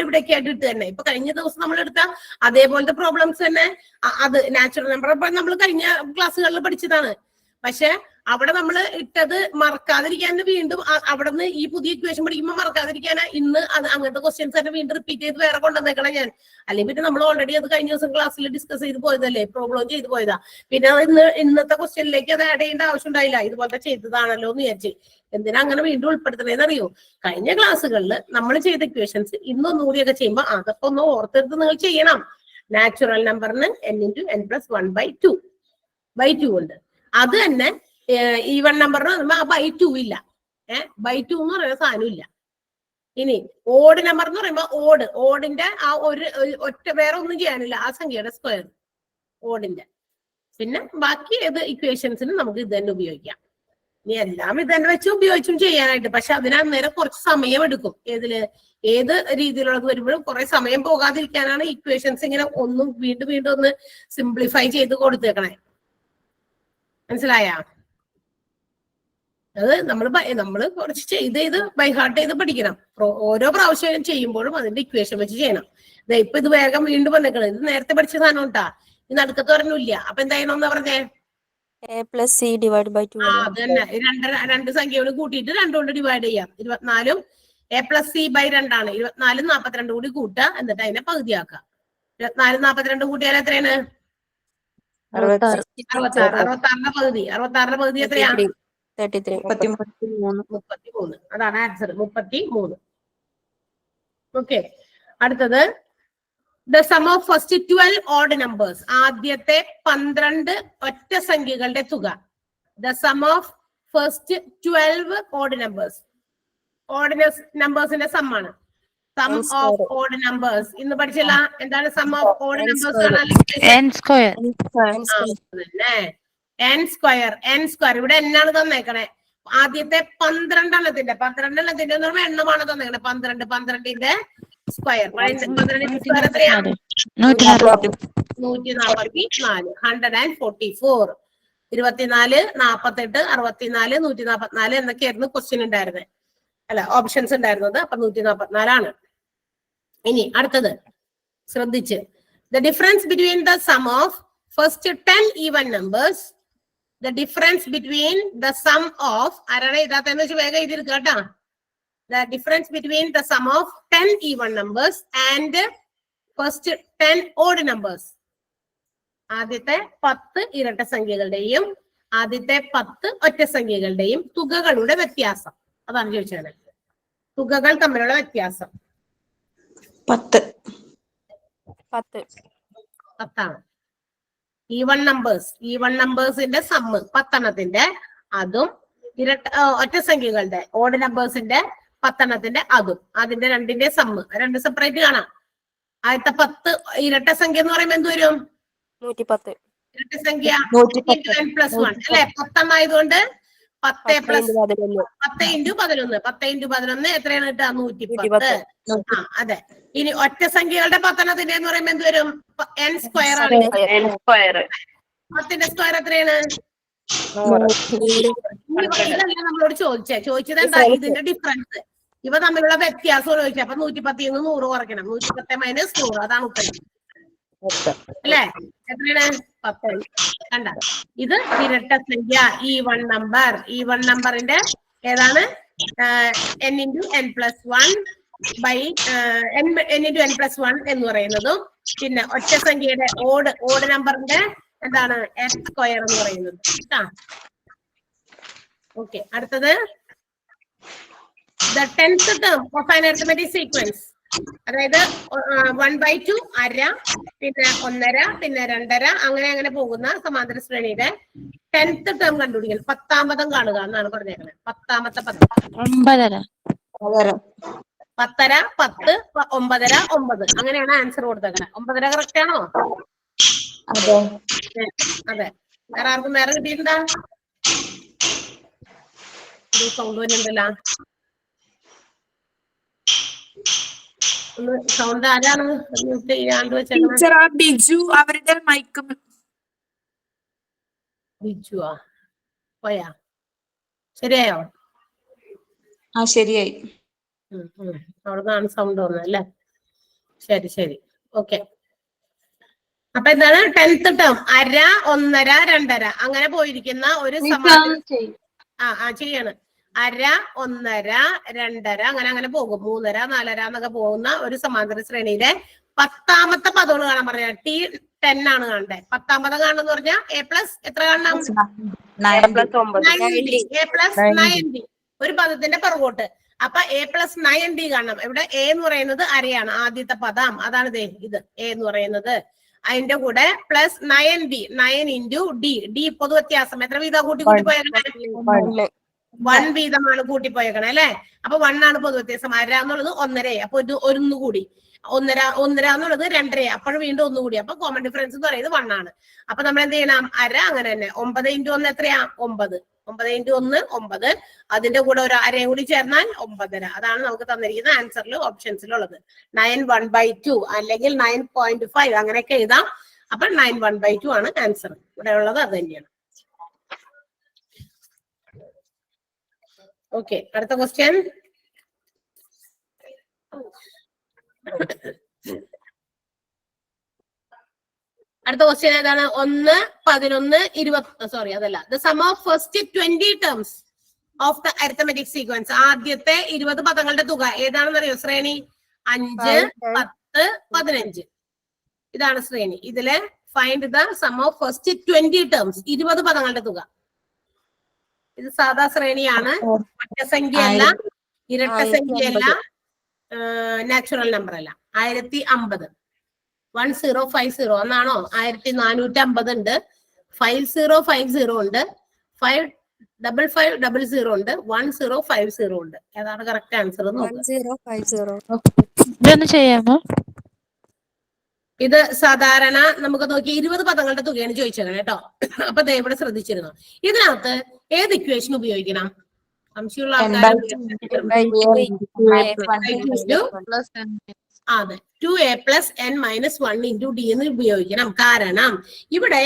B: ഇവിടെയൊക്കെ ആയിട്ട് ഇട്ട് തന്നെ. ഇപ്പൊ കഴിഞ്ഞ ദിവസം നമ്മൾ എടുത്ത അതേപോലത്തെ പ്രോബ്ലംസ് തന്നെ അത് നാച്ചുറൽ നമ്പർ നമ്മൾ കഴിഞ്ഞ ക്ലാസ്സുകളിൽ പഠിച്ചതാണ്. പക്ഷെ അവിടെ നമ്മൾ ഇട്ടത് മറക്കാതിരിക്കാൻ വീണ്ടും അവിടെ നിന്ന് ഈ പുതിയ ഇക്വേഷൻ പഠിക്കുമ്പോൾ മറക്കാതിരിക്കാൻ ഇന്ന് അത് അങ്ങനത്തെ ക്വസ്റ്റ്യൻസ് തന്നെ വീണ്ടും റിപ്പീറ്റ് ചെയ്ത് വേറെ കൊണ്ടുവന്നേക്കണം ഞാൻ. അല്ലെങ്കിൽ പിന്നെ നമ്മൾ ഓൾറെഡി അത് കഴിഞ്ഞ ദിവസം ക്ലാസ്സിൽ ഡിസ്കസ് ചെയ്ത് പോയതല്ലേ, പ്രോബ്ലം ചെയ്ത് പോയതാ. പിന്നെ ഇന്നത്തെ ക്വസ്റ്റ്യനിലേക്ക് അത് ആഡ് ചെയ്യേണ്ട ആവശ്യം ഉണ്ടായില്ല, ഇതുപോലത്തെ ചെയ്തതാണല്ലോ എന്ന് വിചാരിച്ച്. എന്തിനാ അങ്ങനെ വീണ്ടും ഉൾപ്പെടുത്തണേന്ന് അറിയോ? കഴിഞ്ഞ ക്ലാസ്സുകളിൽ നമ്മൾ ചെയ്ത ഇക്വേഷൻസ് ഇന്നൊന്നുകൂടിയൊക്കെ ചെയ്യുമ്പോൾ അതൊക്കെ ഒന്ന് ഓർത്തെടുത്ത് നിങ്ങൾ ചെയ്യണം. നാച്ചുറൽ നമ്പറിന് n/1/2 ഉണ്ട്. അത് തന്നെ ഈവൺ നമ്പറിന് പറയുമ്പോ /2 ഇല്ല. /2 എന്ന് പറയുന്ന സാധനം ഇല്ല. ഇനി ഓഡ് നമ്പർ എന്ന് പറയുമ്പോ ഓഡിന്റെ ആ ഒറ്റ വേറെ ഒന്നും ചെയ്യാനില്ല, ആ സംഖ്യയുടെ സ്ക്വയർ ഓഡിന്റെ. പിന്നെ ബാക്കി ഏത് ഇക്വേഷൻസിനും നമുക്ക് ഇത് തന്നെ ഉപയോഗിക്കാം. ഇനി എല്ലാം ഇത് തന്നെ വെച്ച് ഉപയോഗിച്ചും ചെയ്യാനായിട്ട്. പക്ഷെ അതിനന്നേരം കുറച്ച് സമയം എടുക്കും. ഏത് രീതിയിലുള്ളത് വരുമ്പോഴും കുറെ സമയം പോകാതിരിക്കാനാണ് ഇക്വേഷൻസ് ഇങ്ങനെ വീണ്ടും ഒന്ന് സിംപ്ലിഫൈ ചെയ്ത് കൊടുത്തേക്കണേ. മനസ്സിലായ? അത് നമ്മള് കുറച്ച് ചെയ്ത് ബൈ ഹാർട്ട് ചെയ്ത് പഠിക്കണം. ഓരോ പ്രാവശ്യം ചെയ്യുമ്പോഴും അതിന്റെ ഇക്വേഷൻ വെച്ച് ചെയ്യണം. ഇപ്പൊ ഇത് വേഗം വീണ്ടും വന്നേക്കണം. ഇത് നേരത്തെ പഠിച്ച സാധനം ഉണ്ടാ, ഇത് നടുക്കത്ത് പറഞ്ഞില്ല. അപ്പൊ എന്തായാലും പറഞ്ഞേ അത് തന്നെ രണ്ട് സംഖ്യകൾ കൂട്ടിയിട്ട് 2 കൊണ്ട് ഡിവൈഡ് ചെയ്യാം. 24 a+c/2 ആണ്. 24 42 കൂടി കൂട്ടുക, എന്നിട്ട് അതിനെ പകുതിയാക്കുക. 24 42 കൂട്ടിയാൽ എത്രയാണ്? 66ന്റെ പകുതി എത്രയാ? 33. അതാണ് ആൻസർ, 33. ഓക്കെ. അടുത്തത് the sum of first 12 odd numbers. ആദ്യത്തെ 12 ഒറ്റ സംഖ്യകളുടെ തുക. The sum of first 12 odd numbers. Odd നമ്പേഴ്സിന്റെ സം ആണ്. സം ഓഫ് ഓഡ് നമ്പേഴ്സ് ഇന്ന് പഠിച്ചില്ല. എന്താണ് sum of odd numbers?
C: n square.
B: n square ഇവിടെ എന്നാണ് തന്നേക്കണേ? ആദ്യത്തെ 12 എണ്ണത്തിന്റെ എന്ന് പറയുമ്പോൾ എണ്ണമാണ് തന്നേക്കണേ. 12ന്റെ സ്ക്വയർ. 12ന്റെ സ്ക്വയർ എത്രയാ? 144. 144. 24, 48, 64, 144 എന്നൊക്കെയായിരുന്നു ക്വസ്റ്റ്യൻ ഉണ്ടായിരുന്നത്, അല്ല ഓപ്ഷൻസ് ഉണ്ടായിരുന്നത്. അപ്പൊ 144 ആണ്. ഇനി അടുത്തത് ശ്രദ്ധിച്ച്. The difference between the sum of first 10 even numbers. The difference between the sum of വേഗം എഴുതിയിരിക്കുക കേട്ടാ. The difference between the sum of 10 even numbers and first 10 odd numbers. ആദ്യത്തെ 10 ഇരട്ട സംഖ്യകളുടെയും ആദ്യത്തെ 10 ഒറ്റ സംഖ്യകളുടെയും തുകകളുടെ വ്യത്യാസം. അതാണ് ചോദിച്ചത്. തുകകൾ തമ്മിലുള്ള വ്യത്യാസം
H: 10
B: ആണ്. ഈവൺ നമ്പേഴ്സിന്റെ സമ്മ് 10 എണ്ണത്തിന്റെ അതും ഒറ്റ സംഖ്യകളുടെ ഓഡ് നമ്പേഴ്സിന്റെ 10 എണ്ണത്തിന്റെ അതും അതിന്റെ രണ്ടിന്റെ സമ്മ് രണ്ട് സെപ്പറേറ്റ് കാണാം. ആദ്യത്തെ 10 ഇരട്ട സംഖ്യ എന്ന് പറയുമ്പോൾ എന്ത് വരും?
K: 110.
B: ഇരട്ട സംഖ്യ n+1 അല്ലെ? 10 എണ്ണായതുകൊണ്ട് 10 + 10 × 11. 10 × 11 എത്രയാണ് കിട്ടുക? 110. അതെ. ഇനി ഒറ്റ സംഖ്യകളുടെ 10 എണ്ണത്തിന്റെ എന്ന് പറയുമ്പോൾ എന്ത് വരും? n സ്ക്വയർ ആണ്. 10ന്റെ സ്ക്വയർ എത്രയാണ്? ഇതല്ല നമ്മളോട് ചോദിച്ചത് എന്താ? ഇതിന്റെ ഡിഫറൻസ്, ഇവ തമ്മിലുള്ള വ്യത്യാസം ചോദിച്ചത്. അപ്പൊ 110 ന്ന് 100 കുറയ്ക്കണം. 110 - 100 അതാണ് ഉത്തരം അല്ലേ? എത്രയാണ്? 10. കണ്ട, ഇത് ഇരട്ട സംഖ്യ ഈവൺ നമ്പറിന്റെ ഏതാണ്? n × n+1 n+1 എന്ന് പറയുന്നതും പിന്നെ ഒറ്റ സംഖ്യയുടെ ഓഡ് നമ്പറിന്റെ എന്താണ്? n² എന്ന് പറയുന്നത്. ഓക്കെ. അടുത്തത് the 10th term of an arithmetic sequence. അതായത് 1/2 അര, പിന്നെ 1.5, പിന്നെ 2.5, അങ്ങനെ അങ്ങനെ പോകുന്ന സമാന്തര ശ്രേണിയുടെ 10th ടേം കണ്ടുപിടിക്കണം. 10ാം പദം കാണുക എന്നാണ് പറഞ്ഞേക്കുന്നത്. 10ാമത്തെ പദം
C: 9.5.
B: 10.5, 10, 9.5, 9 അങ്ങനെയാണ് ആൻസർ കൊടുത്തേക്കണേ. 9.5 കറക്റ്റ് ആണോ? അതെ. വേറെ ആർക്കും വേറെ കിട്ടിയിട്ടുണ്ടാ? സൗണ്ട് വരുന്നുണ്ടല്ലോ. ഒന്ന് സൗണ്ട് ആരാണ് മ്യൂട്ട് ചെയ്യാണ്ട് വെച്ചേക്കണേ?
D: ടീച്ചർ ആ ബിജു അവരുടെ മൈക്ക്
B: ബിജുവാ പോയാ? ശരിയായോ?
H: ശരിയായി.
B: അവിടുന്നാണ് സൗണ്ട് വന്നത് അല്ലേ? ശരി ശരി, ഓക്കെ. അപ്പൊ എന്താണ് 10th ടേം? അര, 1.5, 2.5 അങ്ങനെ പോയിരിക്കുന്ന ഒരു സമാന്തര ചെയ്യാണ്. അര, 1.5, 2.5 അങ്ങനെ അങ്ങനെ പോകും. 3.5, 4.5 എന്നൊക്കെ പോകുന്ന ഒരു സമാന്തര ശ്രേണിയിലെ 10ാമത്തെ പദമാണ് കാണാൻ പറഞ്ഞ. T10 ആണ് കാണണ്ടേ. 10ാം പദം കാണണമെന്ന് പറഞ്ഞാൽ A+ എത്ര കാണണം? 90. A+ 90 ഒരു പദത്തിന്റെ പുറകോട്ട്. അപ്പൊ A+ 90 കാണണം. ഇവിടെ A എന്ന് പറയുന്നത് അരയാണ്, ആദ്യത്തെ പദം. അതാണ് ഇത് A എന്ന് പറയുന്നത്. അതിന്റെ കൂടെ plus 9B, 9 into D. D പൊതു വ്യത്യാസം എത്ര വീതം കൂട്ടി പോയേക്കണേ? 1 വീതമാണ് കൂട്ടിപ്പോയേക്കണേ അല്ലെ? അപ്പൊ 1 ആണ് പൊതു വ്യത്യാസം. അര എന്നുള്ളത് 1.5, അപ്പൊ ഒന്ന് കൂടി 1.5 എന്നുള്ളത് 2.5, അപ്പോഴും വീണ്ടും ഒന്നുകൂടി. അപ്പൊ കോമൺ ഡിഫറൻസ് എന്ന് പറയുന്നത് 1 ആണ്. അപ്പൊ നമ്മൾ എന്ത് ചെയ്യണം? അര അങ്ങനെ തന്നെ. 9 into 1 എത്രയാ? 9. 9 into 1 9. അതിന്റെ കൂടെ ഒരു അരയും കൂടി ചേർന്നാൽ 9.5. അതാണ് നമുക്ക് തന്നിരിക്കുന്ന ആൻസറിൽ ഓപ്ഷൻസിലുള്ളത്. 9 1/2 അല്ലെങ്കിൽ 9.5 അങ്ങനെയൊക്കെ എഴുതാം. അപ്പൊ 9 1/2 ആണ് ആൻസർ. ഇവിടെ ഉള്ളത് അത് തന്നെയാണ്. ഓക്കെ, അടുത്ത ക്വസ്റ്റ്യൻ. അടുത്ത ക്വസ്റ്റ്യൻ ഏതാണ്? 1, 11, 20. സോറി, അതല്ല. The sum of first 20 terms of the arithmetic sequence. ആദ്യത്തെ 20 പദങ്ങളുടെ തുക ഏതാണെന്ന് അറിയോ? ശ്രേണി 5, 10, 15. ഇതാണ് ശ്രേണി. ഇതില് find the sum of first 20 terms, 20 പദങ്ങളുടെ തുക. ഇത് സാധാ ശ്രേണിയാണ്. ഒറ്റസംഖ്യയല്ല, ഇരട്ട സംഖ്യയല്ല, നാച്ചുറൽ നമ്പർ അല്ല. 1050. 1050 എന്നാണോ? 1450 ഉണ്ട്, 5050 ഉണ്ട്, 5550 ഉണ്ട്, 1050 ഉണ്ട്. ഏതാണ് കറക്റ്റ് ആൻസർ?
K: 1050.
C: ഇതൊന്ന് ചെയ്യാമോ?
B: ഇത് സാധാരണ നമുക്ക് നോക്കി 20 പദങ്ങളുടെ തുകയാണ് ചോദിച്ചത് കേട്ടോ. അപ്പൊ ദേ ഇവിടെ ശ്രദ്ധിച്ചിരുന്നു. ഇതിനകത്ത് ഏത് ഇക്വേഷൻ ഉപയോഗിക്കണം? സംശയമുള്ള ആൾക്കാർ അതെ 2a plus n minus 1 into d എന്ന് ഉപയോഗിക്കണം. കാരണം ഇവിടെ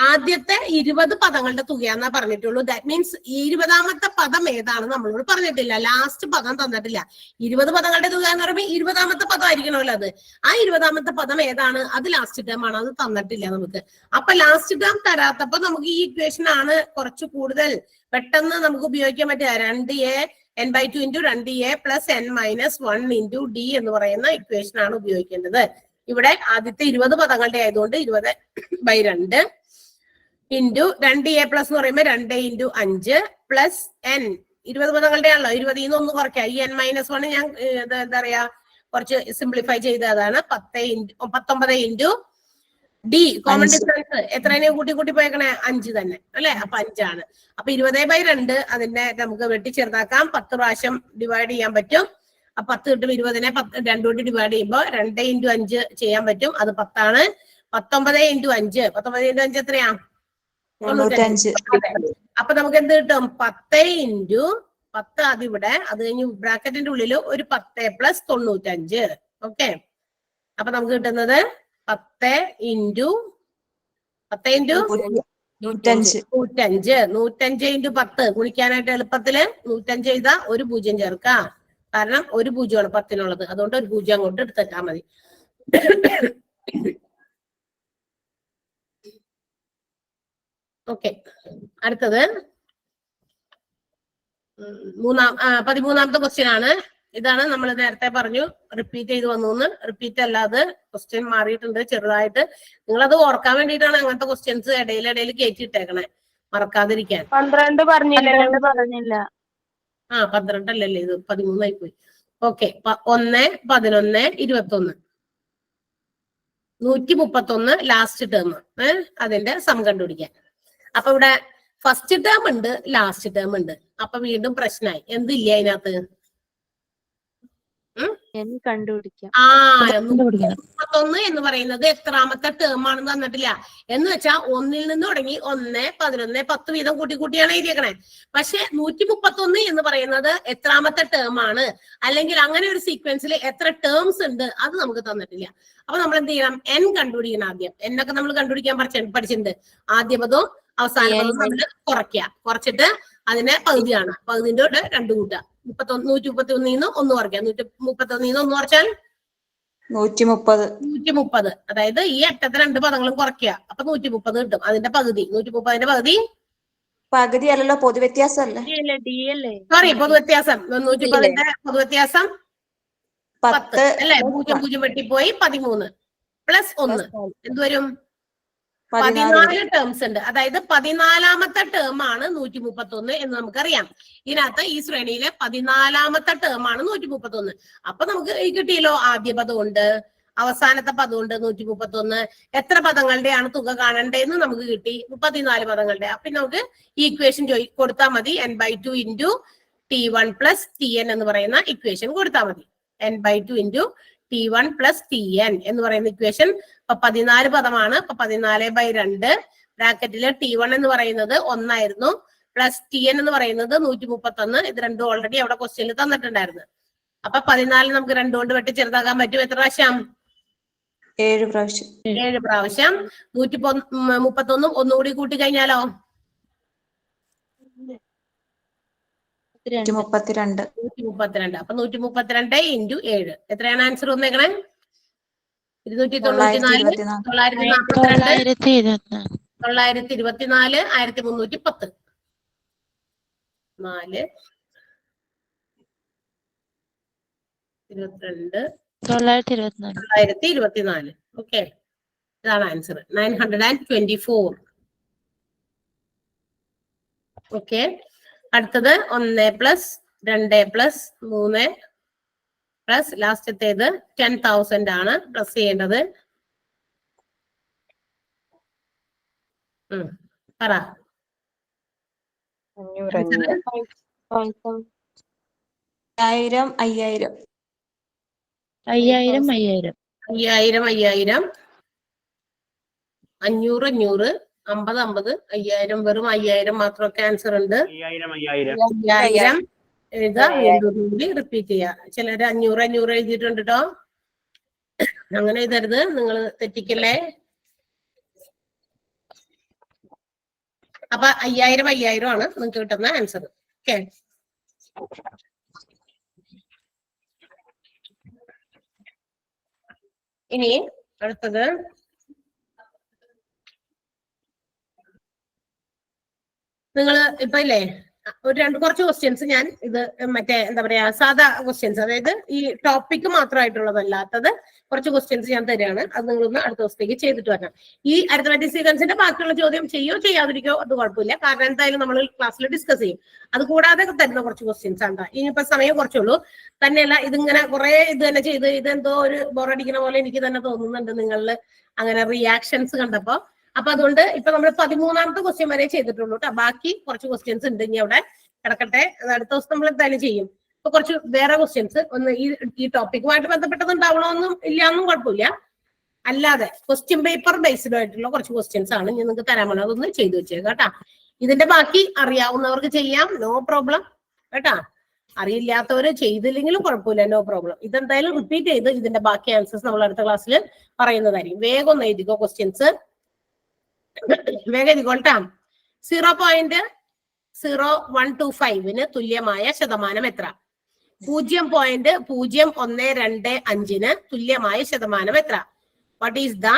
B: ആദ്യത്തെ 20 പദങ്ങളുടെ തുകയാന്നാ പറഞ്ഞിട്ടുള്ളൂ. ദാറ്റ് മീൻസ് 20ാമത്തെ പദം ഏതാണ് നമ്മളോട് പറഞ്ഞിട്ടില്ല. ലാസ്റ്റ് പദം തന്നിട്ടില്ല. 20 പദങ്ങളുടെ തുക എന്ന് പറയുമ്പോൾ 20ാമത്തെ പദം ആയിരിക്കണമല്ലോ അത്. ആ 20ാമത്തെ പദം ഏതാണ്? അത് ലാസ്റ്റ് ടേം ആണ്. അത് തന്നിട്ടില്ല നമുക്ക്. അപ്പൊ ലാസ്റ്റ് ടേം തരാത്തപ്പോ നമുക്ക് ഈ ഇക്വേഷൻ ആണ് കുറച്ച് കൂടുതൽ പെട്ടെന്ന് നമുക്ക് ഉപയോഗിക്കാൻ പറ്റുക. 2a n/2 into 2a plus n minus 1 into d എന്ന് പറയുന്ന ഇക്വേഷൻ ആണ് ഉപയോഗിക്കേണ്ടത്. ഇവിടെ ആദ്യത്തെ 20 പദങ്ങളുടെ ആയതുകൊണ്ട് 20/2 ഇൻറ്റു 2a പ്ലസ് എന്ന് പറയുമ്പോൾ 2 into 5 പ്ലസ് n. 20 പദങ്ങളുടെ ആണല്ലോ. 20 നിന്ന് 1 കുറയ്ക്കാം. ഈ n-1 ഞാൻ എന്താ പറയാ കുറച്ച് സിംപ്ലിഫൈ ചെയ്തതാണ്. 19 into d. കോമൺ ഡിഫറൻസ് എത്രേനെ കൂട്ടി പോയേക്കണേ? 5 തന്നെ അല്ലെ? അപ്പൊ 5 ആണ്. അപ്പൊ 20/2 അതിന്റെ നമുക്ക് വെട്ടിച്ചേർത്താക്കാം. 10 പ്രാവശ്യം ഡിവൈഡ് ചെയ്യാൻ പറ്റും. അപ്പൊ 10 കിട്ടും. 20നെ 2 കൊണ്ട് ഡിവൈഡ് ചെയ്യുമ്പോൾ 2 into 5 ചെയ്യാൻ പറ്റും. അത് 10 ആണ്. 19 into 5. 19 into 5 എത്രയാ? 95. അപ്പൊ നമുക്ക് എന്ത് കിട്ടും? 10 into 10 അതിവിടെ. അത് കഴിഞ്ഞ് ബ്രാക്കറ്റിന്റെ ഉള്ളിൽ ഒരു 10 plus 95. ഓക്കെ, അപ്പൊ നമുക്ക് കിട്ടുന്നത് 10 into 105. 105 into 10 ഗുണിക്കാനായിട്ട് എളുപ്പത്തില് 105 ചെയ്താ ഒരു 0 ചേർക്കാം. കാരണം ഒരു 0 ആണ് 10നുള്ളത്. അതുകൊണ്ട് ഒരു 0 അങ്ങോട്ട് എടുത്തേക്കാൻ മതി. ഓക്കെ, അടുത്തത് 13ാമത്തെ ക്വസ്റ്റ്യൻ ആണ്. ഇതാണ് നമ്മൾ നേരത്തെ പറഞ്ഞു റിപ്പീറ്റ് ചെയ്ത് വന്നു. റിപ്പീറ്റ് അല്ലാതെ ക്വസ്റ്റ്യൻ മാറിയിട്ടുണ്ട് ചെറുതായിട്ട്. നിങ്ങളത് ഓർക്കാൻ വേണ്ടിയിട്ടാണ് അങ്ങനത്തെ ക്വസ്റ്റ്യൻസ് ഇടയിൽ കയറ്റിയിട്ടേക്കണേ, മറക്കാതിരിക്കാൻ.
F: 12 പറഞ്ഞില്ല.
B: 12 അല്ലല്ലേ? ഇത് 13 ആയി പോയി. ഓക്കെ 1, 11, 21. 131 last term. അതിന്റെ സം കണ്ടുപിടിക്കാൻ. അപ്പൊ ഇവിടെ ഫസ്റ്റ് ടേം ഉണ്ട്, ലാസ്റ്റ് ടേം ഉണ്ട്. അപ്പൊ വീണ്ടും പ്രശ്നമായി. എന്തില്ല അതിനകത്ത്?
C: n കണ്ടുപിടിക്കാം.
B: 131 എന്ന് പറയുന്നത് എത്രാമത്തെ ടേം ആണെന്ന് തന്നിട്ടില്ല. എന്ന് വെച്ചാൽ 1 നിന്ന് തുടങ്ങി 1, 11, 10 വീതം കൂട്ടിയാണ് എഴുതിയേക്കണേ. പക്ഷെ 131 എന്ന് പറയുന്നത് എത്രാമത്തെ ടേം ആണ്, അല്ലെങ്കിൽ അങ്ങനെ ഒരു സീക്വൻസിൽ എത്ര ടേംസ് ഉണ്ട്, അത് നമുക്ക് തന്നിട്ടില്ല. അപ്പൊ നമ്മൾ എന്ത് ചെയ്യണം? n കണ്ടുപിടിക്കണം ആദ്യം. എന്നൊക്കെ നമ്മൾ കണ്ടുപിടിക്കാൻ പഠിച്ചിട്ടുണ്ട്. ആദ്യ പദവും അവസാന പദവും നമ്മൾ കുറച്ചിട്ട് അതിനെ പകുതിയാണ്. പകുതിന്റെ കൂടെ 2 കൂട്ടുക. 131 1 കുറയ്ക്കാം. 131 1 കുറച്ചാൽ 130. അതായത് ഈ അറ്റത്തെ 2 പദങ്ങളും കുറയ്ക്കുക. അപ്പൊ 130 കിട്ടും. അതിന്റെ പകുതി 130ന്റെ പകുതി
H: അല്ലല്ലോ, പൊതുവ്യത്യാസം
B: സോറി, പൊതുവ്യത്യാസം. 130ന്റെ പൊതുവ്യത്യാസം 10 അല്ലെ? 0 വെട്ടിപ്പോയി 13 പ്ലസ് 1 എന്തുവരും? 14 ടേംസ് ഉണ്ട്. അതായത് 14ാമത്തെ ടേം ആണ് 131 എന്ന് നമുക്കറിയാം. ഇതിനകത്ത് ഈ ശ്രേണിയിലെ 14ാമത്തെ ടേം ആണ് 131. അപ്പൊ നമുക്ക് കിട്ടിയല്ലോ, ആദ്യ പദമുണ്ട്, അവസാനത്തെ പദമുണ്ട് 131. എത്ര പദങ്ങളുടെയാണ് തുക കാണണ്ടേന്ന് നമുക്ക് കിട്ടി? 34 പദങ്ങളുടെ. അപ്പൊ നമുക്ക് ഈ ഇക്വേഷൻ കൊടുത്താൽ മതി. n/2 into T1 plus Tn എന്ന് പറയുന്ന ഇക്വേഷൻ കൊടുത്താൽ മതി. n/2 into T1 plus Tn എന്ന് പറയുന്ന ഇക്വേഷൻ. അപ്പൊ 14 പദമാണ്. അപ്പൊ 14/2 ബ്രാക്കറ്റില് T1 എന്ന് പറയുന്നത് 1 ആയിരുന്നു, പ്ലസ് Tn എന്ന് പറയുന്നത് 131. ഇത് രണ്ടും ഓൾറെഡി അവിടെ ക്വസ്റ്റ്യനിൽ തന്നിട്ടുണ്ടായിരുന്നു. അപ്പൊ 14 നമുക്ക് 2 കൊണ്ട് വെട്ടി ചെറുതാക്കാൻ പറ്റും. എത്ര പ്രാവശ്യം?
H: 7 പ്രാവശ്യം.
B: 7 പ്രാവശ്യം. 131 ഒന്നുകൂടി കൂട്ടി കഴിഞ്ഞാലോ? 132. അപ്പൊ 132 ഇൻറ്റു 7 എത്രയാണ് ആൻസർ വന്നേക്കണേ? 294, 942, 924, 1310. 4, 22, 924. ഓക്കെ, ഇതാണ് ആൻസർ. 924. ഓക്കെ, അടുത്തത് 1 പ്ലസ് 2 പ്ലസ് 3 പ്ലസ് ലാസ്റ്റത്തേത് 10,000 ആണ് പ്ലസ് ചെയ്യേണ്ടത്. പറ.
H: 5000 5000
C: 5000
B: 5000 500 500 50 50 5000 വെറും 5000 മാത്രമൊക്കെ ആൻസർ ഉണ്ട്. 5000 എഴുതാ, വീണ്ടും കൂടി റിപ്പീറ്റ് ചെയ്യാ. ചിലര് 500 500 എഴുതിയിട്ടുണ്ട് കേട്ടോ. അങ്ങനെ എഴുതരുത്, നിങ്ങൾ തെറ്റിക്കല്ലേ. അപ്പൊ 5000 ആണ് നിങ്ങൾക്ക് കിട്ടുന്ന ആൻസർ. ഓക്കെ, ഇനി അടുത്തത് നിങ്ങൾ ഇപ്പൊ ഇല്ലേ കുറച്ച് ക്വസ്റ്റ്യൻസ് ഞാൻ ഇത് മറ്റേ എന്താ പറയാ സാധാ ക്വസ്റ്റ്യൻസ്, അതായത് ഈ ടോപ്പിക് മാത്രമായിട്ടുള്ളതല്ലാത്തത് കുറച്ച് ക്വസ്റ്റ്യൻസ് ഞാൻ തരികയാണ്. അത് നിങ്ങളൊന്ന് അടുത്ത ദിവസത്തേക്ക് ചെയ്തിട്ട് വരണം. ഈ അരിത്മെറ്റിക് സീക്വൻസിന്റെ ബാക്കിയുള്ള ചോദ്യം ചെയ്യോ ചെയ്യാതിരിക്കോ അത് കുഴപ്പമില്ല, കാരണം എന്തായാലും നമ്മൾ ക്ലാസ്സിൽ ഡിസ്കസ് ചെയ്യും. അത് കൂടാതെ തരുന്ന കുറച്ച് ക്വസ്റ്റ്യൻസ് ആണ്. ഇനിയിപ്പോ സമയം കുറച്ചുള്ളൂ. തന്നെയല്ല, ഇതിങ്ങനെ കുറെ ഇത് തന്നെ ചെയ്ത് ഇതെന്തോ ഒരു ബോറടിക്കുന്ന പോലെ എനിക്ക് തന്നെ തോന്നുന്നുണ്ട് നിങ്ങളിൽ അങ്ങനെ റിയാക്ഷൻസ് കണ്ടപ്പോ. അപ്പൊ അതുകൊണ്ട് ഇപ്പൊ നമ്മൾ 13ാമത്തെ ക്വസ്റ്റ്യൻ വരെ ചെയ്തിട്ടുള്ളൂ കേട്ടോ. ബാക്കി കുറച്ച് ക്വസ്റ്റ്യൻസ് ഉണ്ട്, ഇനി അവിടെ കിടക്കട്ടെ. അടുത്ത ദിവസം നമ്മൾ എന്തായാലും ചെയ്യും. ഇപ്പൊ കുറച്ച് വേറെ ക്വസ്റ്റ്യൻസ് ഒന്ന് ഈ ടോപ്പിക്കുമായിട്ട് ബന്ധപ്പെട്ടതുണ്ടാവണമെന്നും ഇല്ലാന്നും കുഴപ്പമില്ല. അല്ലാതെ ക്വസ്റ്റ്യൻ പേപ്പർ ബേസ്ഡ് ആയിട്ടുള്ള കുറച്ച് ക്വസ്റ്റ്യൻസ് ആണ് ഞാൻ നിങ്ങൾക്ക് തരാൻ വേണം. അതൊന്ന് ചെയ്തു വെച്ചേക്കാം കേട്ടാ. ഇതിന്റെ ബാക്കി അറിയാവുന്നവർക്ക് ചെയ്യാം, നോ പ്രോബ്ലം കേട്ടാ. അറിയില്ലാത്തവര് ചെയ്തില്ലെങ്കിലും കുഴപ്പമില്ല, നോ പ്രോബ്ലം. ഇതെന്തായാലും റിപ്പീറ്റ് ചെയ്ത് ഇതിന്റെ ബാക്കി ആൻസേഴ്സ് നമ്മൾ അടുത്ത ക്ലാസ്സിൽ പറയുന്നതായിരിക്കും. വേഗം ഒന്ന് എഴുതിക്കോ ക്വസ്റ്റ്യൻസ്, വേഗം എഴുതിക്കോട്ടാ. 0.0125 തുല്യമായ ശതമാനം എത്ര? 0.0125 തുല്യമായ ശതമാനം എത്ര? What is the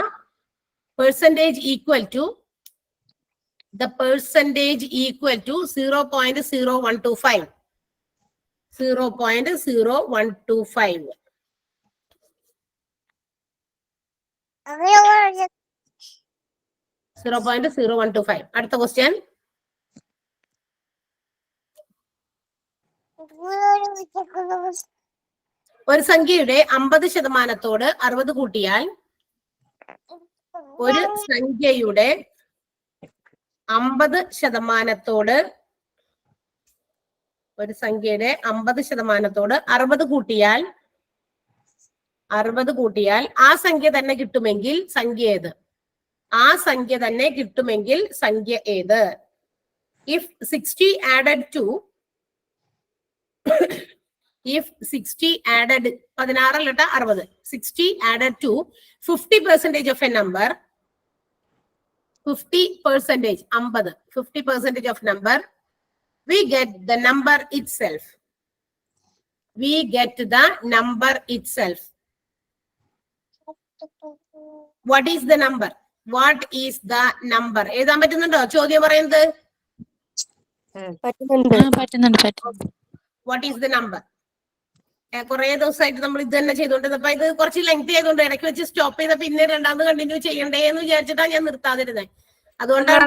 B: percentage equal to? The percentage equal to 0.0125. 0.0125. അടുത്ത ക്വസ്റ്റ്യൻ. ഒരു സംഖ്യയുടെ 50% 60 കൂട്ടിയാൽ ഒരു സംഖ്യയുടെ 50% ഒരു സംഖ്യയുടെ 50% 60 കൂട്ടിയാൽ ആ സംഖ്യ തന്നെ കിട്ടുമെങ്കിൽ സംഖ്യ ഏത്? ആ സംഖ്യ തന്നെ കിട്ടുമെങ്കിൽ സംഖ്യ ഏത്? If 60 added to if 60 added 60 added to 50% of a number, 50% of number, we get the number itself. What is the number? എഴുതാൻ പറ്റുന്നുണ്ടോ? ചോദ്യം പറയുന്നത് വാട്ട് ഈസ് ദ നമ്പർ? കുറെ ദിവസമായിട്ട് നമ്മൾ ഇത് തന്നെ ചെയ്തോണ്ടിരുന്നപ്പോ ഇത് കുറച്ച് ലെങ്തി ആയതുകൊണ്ട് ഇടയ്ക്ക് വെച്ച് സ്റ്റോപ്പ് ചെയ്ത പിന്നെ രണ്ടാമത് കണ്ടിന്യൂ ചെയ്യണ്ടേ എന്ന് വിചാരിച്ചിട്ടാണ് ഞാൻ നിർത്താതിരുന്നത്. അതുകൊണ്ടാണ്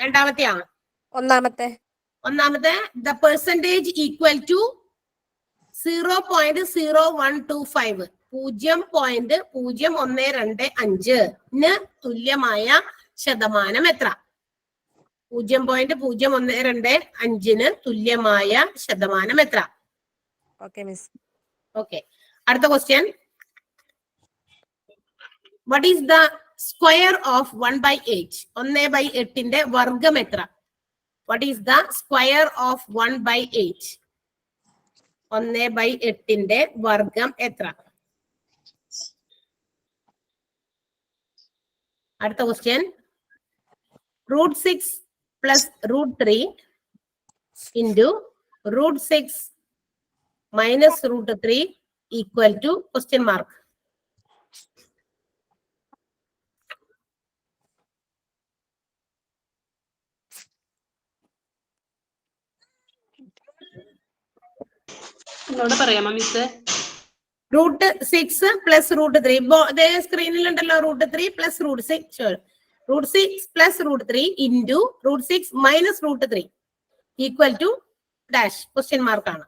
B: രണ്ടാമത്തെയാണ്. ഒന്നാമത്തെ ദ പെർസെന്റേജ് ഈക്വൽ ടു 0.0125 0.0125 തുല്യമായ ശതമാനം എത്ര? 0.0125 തുല്യമായ ശതമാനം എത്ര? ഓക്കെ. അടുത്ത question. What is the square of 1/8? 1/8 വർഗം എത്ര? What is the square of 1/8? 1/8 വർഗം എത്ര? അടുത്ത question. √6 plus √3 into √6 minus √3 equal to question mark.
F: പറയാമോ മിസ്?
B: √6 plus √3 സ്ക്രീനിൽ ഉണ്ടല്ലോ. √3 plus √6 √6 plus √3 into √6 minus √3 equal to dash question mark ആണ്.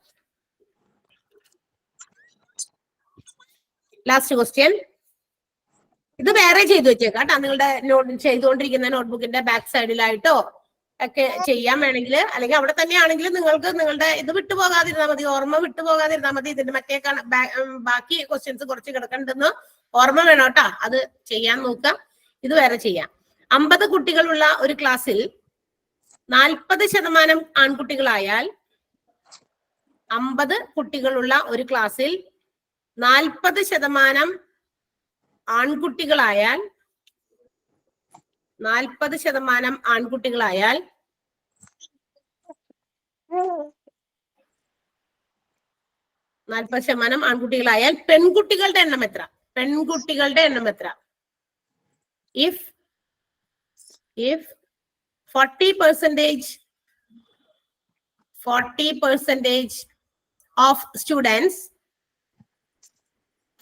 B: Last question. ഇത് വേറെ ചെയ്തു വെച്ചേക്കാം കേട്ടോ. നിങ്ങളുടെ ചെയ്തുകൊണ്ടിരിക്കുന്ന നോട്ട്ബുക്കിന്റെ ബാക്ക് സൈഡിലായിട്ടോ ഒക്കെ ചെയ്യാൻ വേണമെങ്കിൽ, അല്ലെങ്കിൽ അവിടെ തന്നെയാണെങ്കിൽ നിങ്ങൾക്ക് നിങ്ങളുടെ ഇത് വിട്ടുപോകാതിരുന്നാൽ മതി, ഓർമ്മ വിട്ടുപോകാതിരുന്നാൽ മതി. ഇതിന്റെ മറ്റേ ബാക്കി ക്വസ്റ്റ്യൻസ് കുറച്ച് കിടക്കണ്ടെന്ന് ഓർമ്മ വേണം കേട്ടോ. അത് ചെയ്യാൻ നോക്കാം. ഇത് വേറെ ചെയ്യാം. 50 കുട്ടികളുള്ള ഒരു ക്ലാസ്സിൽ 40% ആൺകുട്ടികളായാൽ 50 കുട്ടികളുള്ള ഒരു ക്ലാസ്സിൽ 40% ആൺകുട്ടികളായാൽ 40% ആൺകുട്ടികളായാൽ പെൺകുട്ടികളുടെ എണ്ണം എത്ര? പെൺകുട്ടികളുടെ എണ്ണം എത്ര? If 40% of students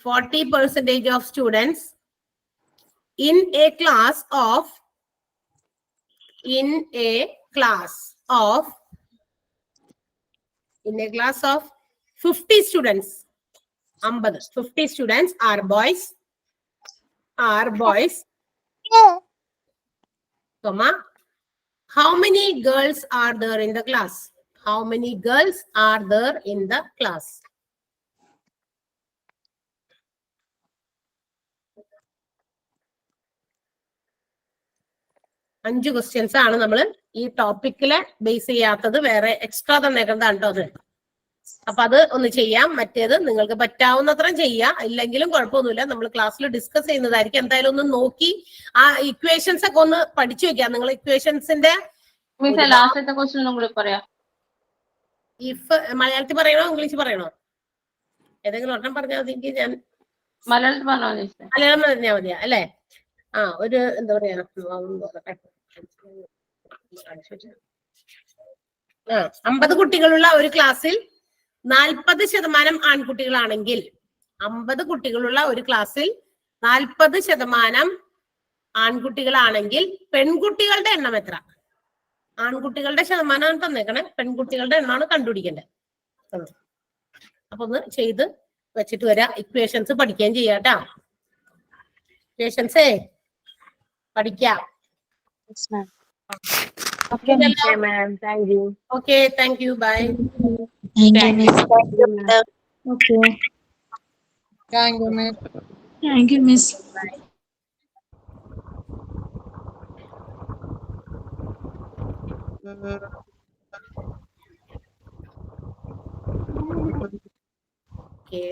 B: 40% of students in a class of 50 students, 50 students are boys, comma, how many girls are there in the class? How many girls are there in the class? അഞ്ച് ക്വസ്റ്റ്യൻസ് ആണ് നമ്മൾ ഈ ടോപ്പിക്കില് base ചെയ്യാത്തത്. വേറെ extra തന്നേക്കുന്നതാണ് കേട്ടോ അത്. അപ്പൊ അത് ഒന്ന് ചെയ്യാം. മറ്റേത് നിങ്ങൾക്ക് പറ്റാവുന്നത്ര ചെയ്യാം. ഇല്ലെങ്കിലും കുഴപ്പമൊന്നുമില്ല. നമ്മൾ ക്ലാസ്സിൽ ഡിസ്കസ് ചെയ്യുന്നതായിരിക്കും. എന്തായാലും ഒന്ന് നോക്കി ആ ഇക്വേഷൻസ് ഒക്കെ ഒന്ന് പഠിച്ചു വെക്കാം. നിങ്ങൾ ഇക്വേഷൻസിന്റെ ഇഫ് മലയാളത്തിൽ പറയണോ ഇംഗ്ലീഷ് പറയണോ? ഏതെങ്കിലും ഒരെണ്ണം പറഞ്ഞാൽ മതി. ഞാൻ മലയാളം പറഞ്ഞാൽ മതിയാ അല്ലേ? ഒരു എന്താ പറയാ 50 കുട്ടികളുള്ള ഒരു ക്ലാസ്സിൽ 40% ആൺകുട്ടികളാണെങ്കിൽ 50 കുട്ടികളുള്ള ഒരു ക്ലാസ്സിൽ 40% ആൺകുട്ടികളാണെങ്കിൽ പെൺകുട്ടികളുടെ എണ്ണം എത്ര? ആൺകുട്ടികളുടെ ശതമാനമാണ് തന്നേക്കണേ. പെൺകുട്ടികളുടെ എണ്ണമാണ് കണ്ടുപിടിക്കേണ്ടത്. അപ്പൊ ഒന്ന് ചെയ്ത് വെച്ചിട്ട് വരാം. ഇക്വേഷൻസ് പഠിക്കുകയും ചെയ്യാട്ടാ. ഇക്വേഷൻസേ പഠിക്കാം.
C: Okay ma'am, thank you.
B: Okay, thank you, bye.
C: Thank you.
K: Okay.
C: Thank you ma'am.
K: Thank you, Miss.
B: Okay.